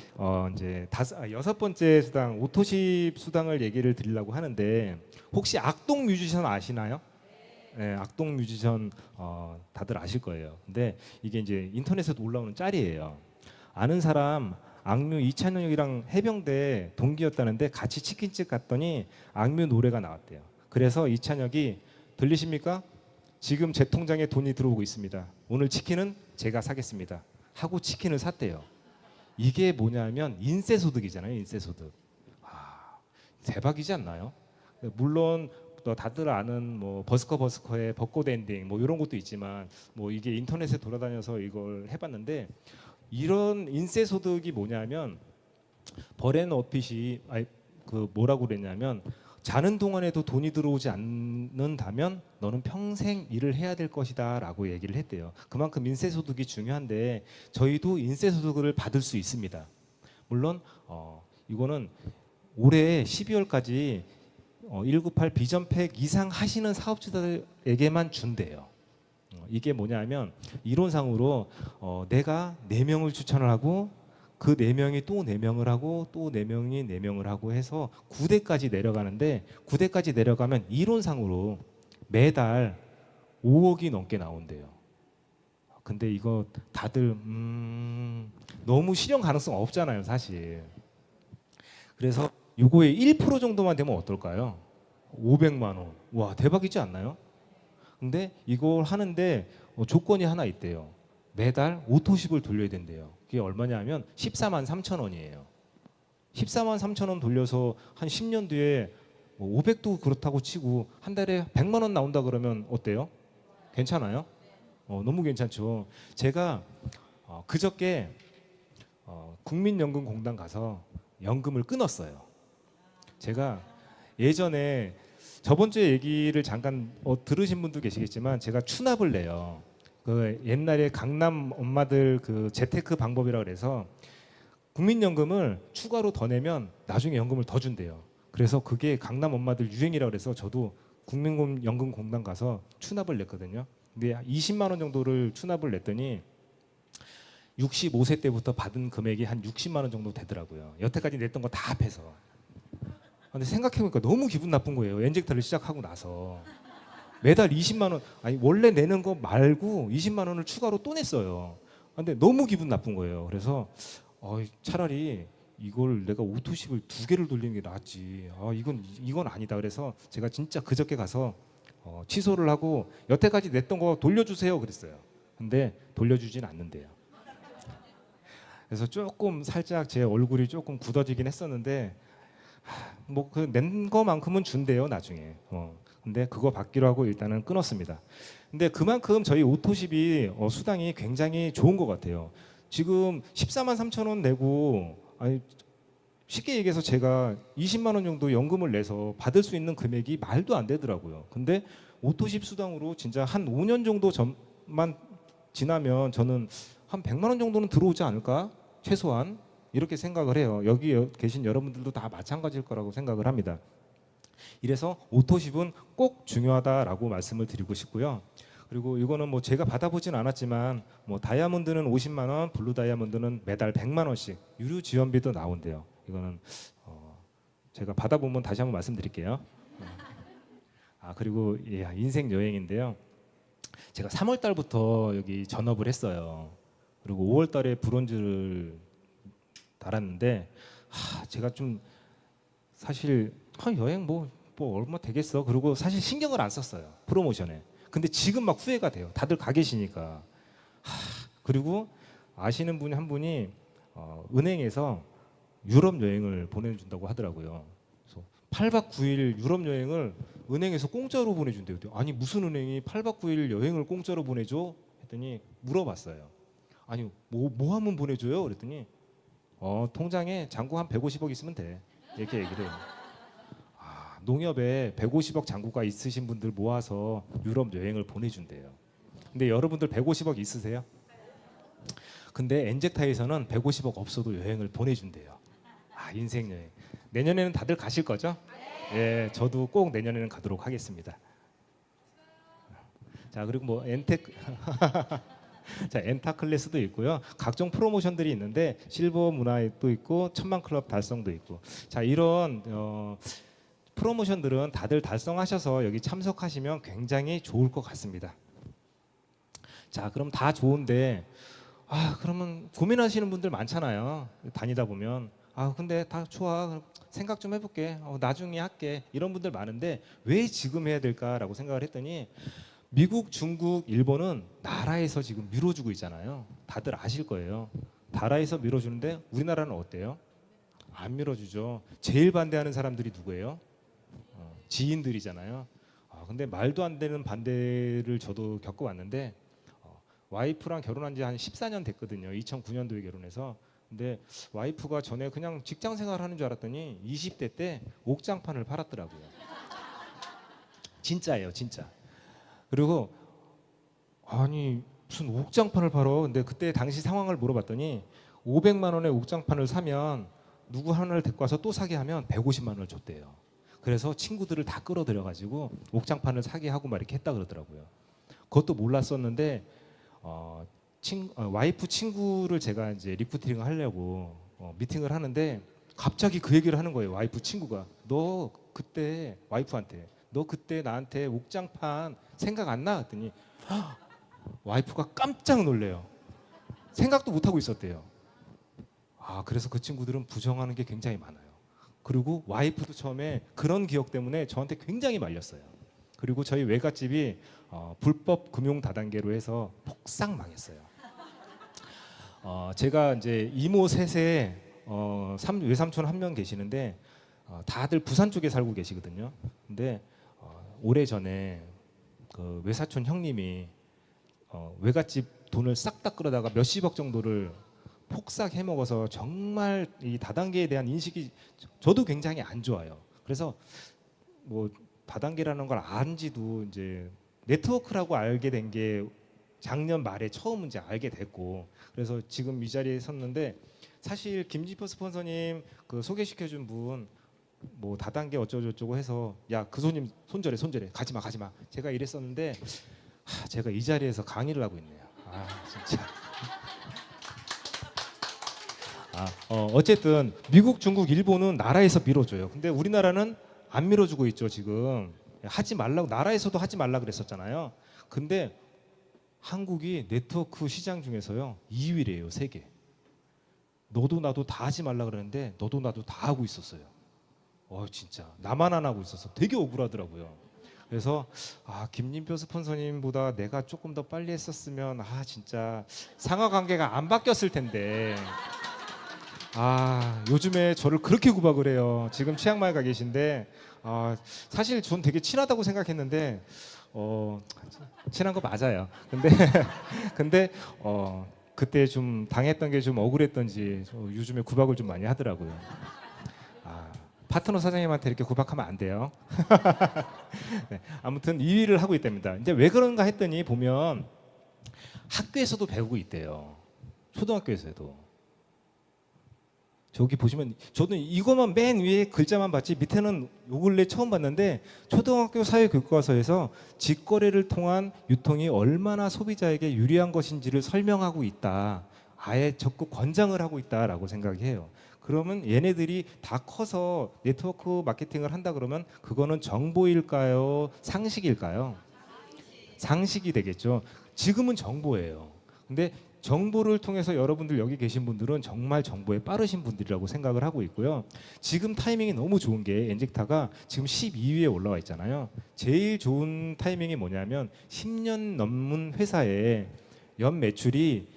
Speaker 1: 이제 6번째 수당 오토십 수당을 얘기를 드리려고 하는데 혹시 악동 뮤지션 아시나요? 네, 악동 뮤지션 다들 아실 거예요. 근데 이게 이제 인터넷에도 올라오는 짤이에요. 아는 사람 악뮤 이찬혁이랑 해병대 동기였다는데 같이 치킨집 갔더니 악뮤 노래가 나왔대요. 그래서 이찬혁이 들리십니까? 지금 제 통장에 돈이 들어오고 있습니다. 오늘 치킨은 제가 사겠습니다. 하고 치킨을 샀대요. 이게 뭐냐면 인세소득이잖아요. 인세소득. 대박이지 않나요? 물론 또 다들 아는 뭐 버스커의 벚꽃 엔딩 뭐 이런 것도 있지만 뭐 이게 인터넷에 돌아다녀서 이걸 해봤는데 이런 인세소득이 뭐냐면 버앤어핏이 그 뭐라고 그랬냐면 자는 동안에도 돈이 들어오지 않는다면 너는 평생 일을 해야 될 것이다라고 얘기를 했대요. 그만큼 인세소득이 중요한데 저희도 인세소득을 받을 수 있습니다. 물론 이거는 올해 12월까지 198 비전팩 이상 하시는 사업주들에게만 준대요. 이게 뭐냐면 이론상으로 내가 4명을 추천을 하고 그 4명이 또 4명을 하고 또 4명이 4명을 하고 해서 9대까지 내려가는데 9대까지 내려가면 이론상으로 매달 5억이 넘게 나온대요. 근데 이거 다들 너무 실현 가능성 없잖아요, 사실. 그래서 요거의 1% 정도만 되면 어떨까요? 500만 원. 와, 대박이지 않나요? 근데 이걸 하는데 조건이 하나 있대요. 매달 오토십을 돌려야 된대요. 그게 얼마냐면 14만 3천 원이에요. 14만 3천 원 돌려서 한 10년 뒤에 500도 그렇다고 치고 한 달에 100만 원 나온다 그러면 어때요? 괜찮아요? 너무 괜찮죠. 제가 그저께 국민연금공단 가서 연금을 끊었어요. 제가 예전에 저번 주에 얘기를 잠깐 들으신 분도 계시겠지만 제가 추납을 내요. 그 옛날에 강남 엄마들 그 재테크 방법이라 그래서 국민연금을 추가로 더 내면 나중에 연금을 더 준대요. 그래서 그게 강남 엄마들 유행이라 그래서 저도 국민연금공단 가서 추납을 냈거든요. 근데 20만 원 정도를 추납을 냈더니 65세 때부터 받은 금액이 한 60만 원 정도 되더라고요. 여태까지 냈던 거 다 합해서. 근데 생각해보니까 너무 기분 나쁜 거예요. 엔젝터를 시작하고 나서 매달 20만 원, 아니 원래 내는 거 말고 20만 원을 추가로 또 냈어요. 근데 너무 기분 나쁜 거예요. 그래서 차라리 이걸 내가 오토십을 2개를 돌리는 게 낫지. 이건 아니다. 그래서 제가 진짜 그저께 가서 취소를 하고 여태까지 냈던 거 돌려주세요 그랬어요. 근데 돌려주진 않는데요. 그래서 조금 살짝 제 얼굴이 조금 굳어지긴 했었는데 뭐 그 낸 거만큼은 준대요 나중에. 근데 그거 받기로 하고 일단은 끊었습니다. 근데 그만큼 저희 오토십이 수당이 굉장히 좋은 것 같아요. 지금 14만 3천 원 내고 쉽게 얘기해서 제가 20만 원 정도 연금을 내서 받을 수 있는 금액이 말도 안 되더라고요. 근데 오토십 수당으로 진짜 한 5년 정도 전만 지나면 저는 한 100만 원 정도는 들어오지 않을까? 최소한 이렇게 생각을 해요. 여기 계신 여러분들도 다 마찬가지일 거라고 생각을 합니다. 이래서 오토십은 꼭 중요하다라고 말씀을 드리고 싶고요. 그리고 이거는 뭐 제가 받아보진 않았지만 뭐 다이아몬드는 50만 원, 블루 다이아몬드는 매달 100만 원씩 유료 지원비도 나온대요. 이거는 제가 받아보면 다시 한번 말씀드릴게요. 그리고 인생 여행인데요. 제가 3월 달부터 여기 전업을 했어요. 그리고 5월 달에 브론즈를 달았는데 제가 좀 사실 여행 뭐 얼마 되겠어. 그리고 사실 신경을 안 썼어요. 프로모션에. 근데 지금 막 후회가 돼요. 다들 가 계시니까. 그리고 아시는 분 한 분이 은행에서 유럽 여행을 보내준다고 하더라고요. 그래서 8박 9일 유럽 여행을 은행에서 공짜로 보내준대요. 아니 무슨 은행이 8박 9일 여행을 공짜로 보내줘? 했더니 물어봤어요. 아니 뭐 하면 보내줘요? 그랬더니 통장에 잔고 한 150억 있으면 돼. 이렇게 얘기를 해요. 농협에 150억 잔고가 있으신 분들 모아서 유럽 여행을 보내준대요. 근데 여러분들 150억 있으세요? 근데 엔젝타에서는 150억 없어도 여행을 보내준대요. 인생 여행. 내년에는 다들 가실 거죠? 예, 저도 꼭 내년에는 가도록 하겠습니다. 자, 그리고 뭐 자, 엔타 클래스도 있고요. 각종 프로모션들이 있는데 실버 문화도 있고 천만 클럽 달성도 있고. 자, 이런 프로모션들은 다들 달성하셔서 여기 참석하시면 굉장히 좋을 것 같습니다. 자, 그럼 다 좋은데 그러면 고민하시는 분들 많잖아요. 다니다 보면 근데 다 좋아. 생각 좀 해볼게. 나중에 할게. 이런 분들 많은데 왜 지금 해야 될까라고 생각을 했더니 미국, 중국, 일본은 나라에서 지금 밀어주고 있잖아요. 다들 아실 거예요. 나라에서 밀어주는데 우리나라는 어때요? 안 밀어주죠. 제일 반대하는 사람들이 누구예요? 지인들이잖아요. 근데 말도 안 되는 반대를 저도 겪어왔는데 와이프랑 결혼한 지 한 14년 됐거든요. 2009년도에 결혼해서. 근데 와이프가 전에 그냥 직장 생활하는 줄 알았더니 20대 때 옥장판을 팔았더라고요. 진짜예요, 진짜. 그리고 아니 무슨 옥장판을 팔어? 근데 그때 당시 상황을 물어봤더니 500만 원의 옥장판을 사면 누구 하나를 데리고 와서 또 사게 하면 150만 원을 줬대요. 그래서 친구들을 다 끌어들여 가지고 옥장판을 사게 하고 막 이렇게 했다 그러더라고요. 그것도 몰랐었는데 와이프 친구를 제가 이제 리크루팅을 하려고 미팅을 하는데 갑자기 그 얘기를 하는 거예요. 와이프 친구가 너 그때 와이프한테 너 그때 나한테 옥장판 생각 안 나? 했더니 와이프가 깜짝 놀래요. 생각도 못 하고 있었대요. 그래서 그 친구들은 부정하는 게 굉장히 많아요. 그리고 와이프도 처음에 그런 기억 때문에 저한테 굉장히 말렸어요. 그리고 저희 외갓집이 불법 금융 다단계로 해서 폭삭 망했어요. 제가 이제 이모 셋에 외삼촌 한 명 계시는데 다들 부산 쪽에 살고 계시거든요. 근데 오래 전에 그 외사촌 형님이 외갓집 돈을 싹 다 끌어다가 몇십억 정도를 폭삭 해먹어서 정말 이 다단계에 대한 인식이 저도 굉장히 안 좋아요. 그래서 뭐 다단계라는 걸 안지도 이제 네트워크라고 알게 된 게 작년 말에 처음 이제 알게 됐고, 그래서 지금 이 자리에 섰는데 사실 김지표 스폰서님 그 소개시켜준 분 뭐 다단계 어쩌고저쩌고 해서 야 그 손님 손절해 가지마 제가 이랬었는데 제가 이 자리에서 강의를 하고 있네요. 진짜. 어쨌든 미국, 중국, 일본은 나라에서 밀어줘요. 근데 우리나라는 안 밀어주고 있죠. 지금 하지 말라고 나라에서도 하지 말라 그랬었잖아요. 근데 한국이 네트워크 시장 중에서요 2위래요. 세계. 너도 나도 다 하지 말라 그러는데 너도 나도 다 하고 있었어요. 진짜 나만 안 하고 있어서 되게 억울하더라고요. 그래서 김진표 스폰서님보다 내가 조금 더 빨리 했었으면 진짜 상하관계가 안 바뀌었을 텐데. 요즘에 저를 그렇게 구박을 해요. 지금 치앙마이 가 계신데 사실 전 되게 친하다고 생각했는데 친한 거 맞아요. 근데 그때 좀 당했던 게 좀 억울했던지 요즘에 구박을 좀 많이 하더라고요. 파트너 사장님한테 이렇게 구박하면 안 돼요. 네, 아무튼 2위를 하고 있답니다. 이제 왜 그런가 했더니 보면 학교에서도 배우고 있대요. 초등학교에서도. 저기 보시면 저도 이거만 맨 위에 글자만 봤지 밑에는 요 근래 처음 봤는데 초등학교 사회교과서에서 직거래를 통한 유통이 얼마나 소비자에게 유리한 것인지를 설명하고 있다. 아예 적극 권장을 하고 있다라고 생각해요. 그러면 얘네들이 다 커서 네트워크 마케팅을 한다 그러면 그거는 정보일까요? 상식일까요? 상식이 되겠죠. 지금은 정보예요. 근데 정보를 통해서 여러분들 여기 계신 분들은 정말 정보에 빠르신 분들이라고 생각을 하고 있고요. 지금 타이밍이 너무 좋은 게 엔젝타가 지금 12위에 올라와 있잖아요. 제일 좋은 타이밍이 뭐냐면 10년 넘은 회사의 연 매출이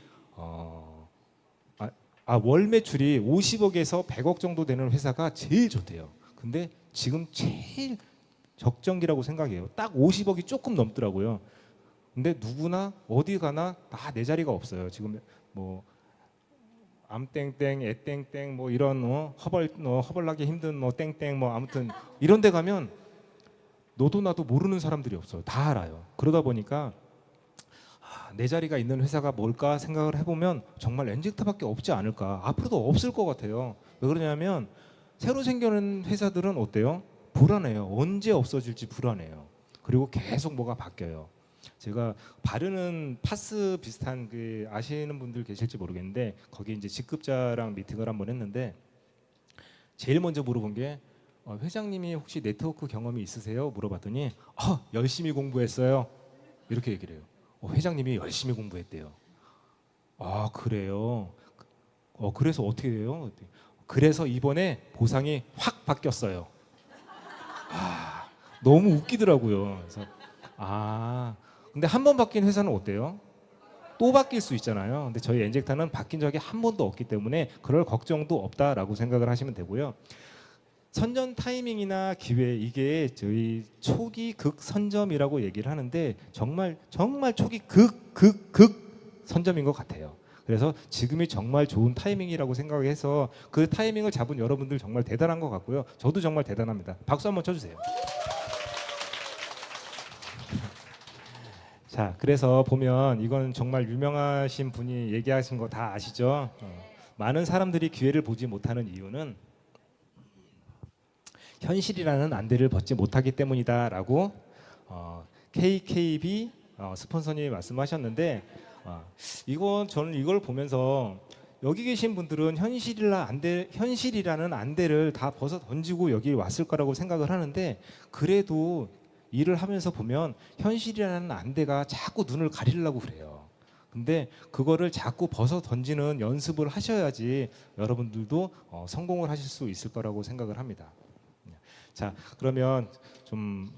Speaker 1: 월 매출이 50억에서 100억 정도 되는 회사가 제일 좋대요. 근데 지금 제일 적정기라고 생각해요. 딱 50억이 조금 넘더라고요. 근데 누구나 어디 가나 다 내 자리가 없어요. 지금 뭐 암땡땡, 애땡땡 뭐 이런 허벌나기 힘든 뭐 땡땡 뭐 아무튼 이런 데 가면 너도 나도 모르는 사람들이 없어요. 다 알아요. 그러다 보니까 내 자리가 있는 회사가 뭘까 생각을 해보면 정말 엔젝트밖에 없지 않을까. 앞으로도 없을 것 같아요. 왜 그러냐면 새로 생겨난 회사들은 어때요? 불안해요. 언제 없어질지 불안해요. 그리고 계속 뭐가 바뀌어요. 제가 바르는 파스 비슷한 그 아시는 분들 계실지 모르겠는데 거기 이제 직급자랑 미팅을 한번 했는데 제일 먼저 물어본 게 회장님이 혹시 네트워크 경험이 있으세요? 물어봤더니 열심히 공부했어요. 이렇게 얘기를 해요. 회장님이 열심히 공부했대요. 아 그래요? 그래서 어떻게 돼요? 그래서 이번에 보상이 확 바뀌었어요. 너무 웃기더라고요. 그래서 근데 한 번 바뀐 회사는 어때요? 또 바뀔 수 있잖아요. 근데 저희 엔젝타는 바뀐 적이 한 번도 없기 때문에 그럴 걱정도 없다라고 생각을 하시면 되고요. 선전 타이밍이나 기회 이게 저희 초기 극 선점이라고 얘기를 하는데 정말 초기 극 선점인 것 같아요. 그래서 지금이 정말 좋은 타이밍이라고 생각해서 그 타이밍을 잡은 여러분들 정말 대단한 것 같고요. 저도 정말 대단합니다. 박수 한번 쳐주세요. 자, 그래서 보면 이건 정말 유명하신 분이 얘기하신 거 다 아시죠? 많은 사람들이 기회를 보지 못하는 이유는 현실이라는 안대를 벗지 못하기 때문이다라고 KKB 스폰서님이 말씀하셨는데 이건 저는 이걸 보면서 여기 계신 분들은 현실이라는 안대를 다 벗어 던지고 여기 왔을 거라고 생각을 하는데 그래도 일을 하면서 보면 현실이라는 안대가 자꾸 눈을 가리려고 그래요. 근데 그거를 자꾸 벗어 던지는 연습을 하셔야지 여러분들도 성공을 하실 수 있을 거라고 생각을 합니다. 자, 그러면 좀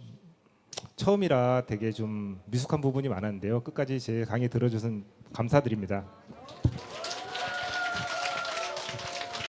Speaker 1: 처음이라 되게 좀 미숙한 부분이 많았는데요. 끝까지 제 강의 들어주셔서 감사드립니다.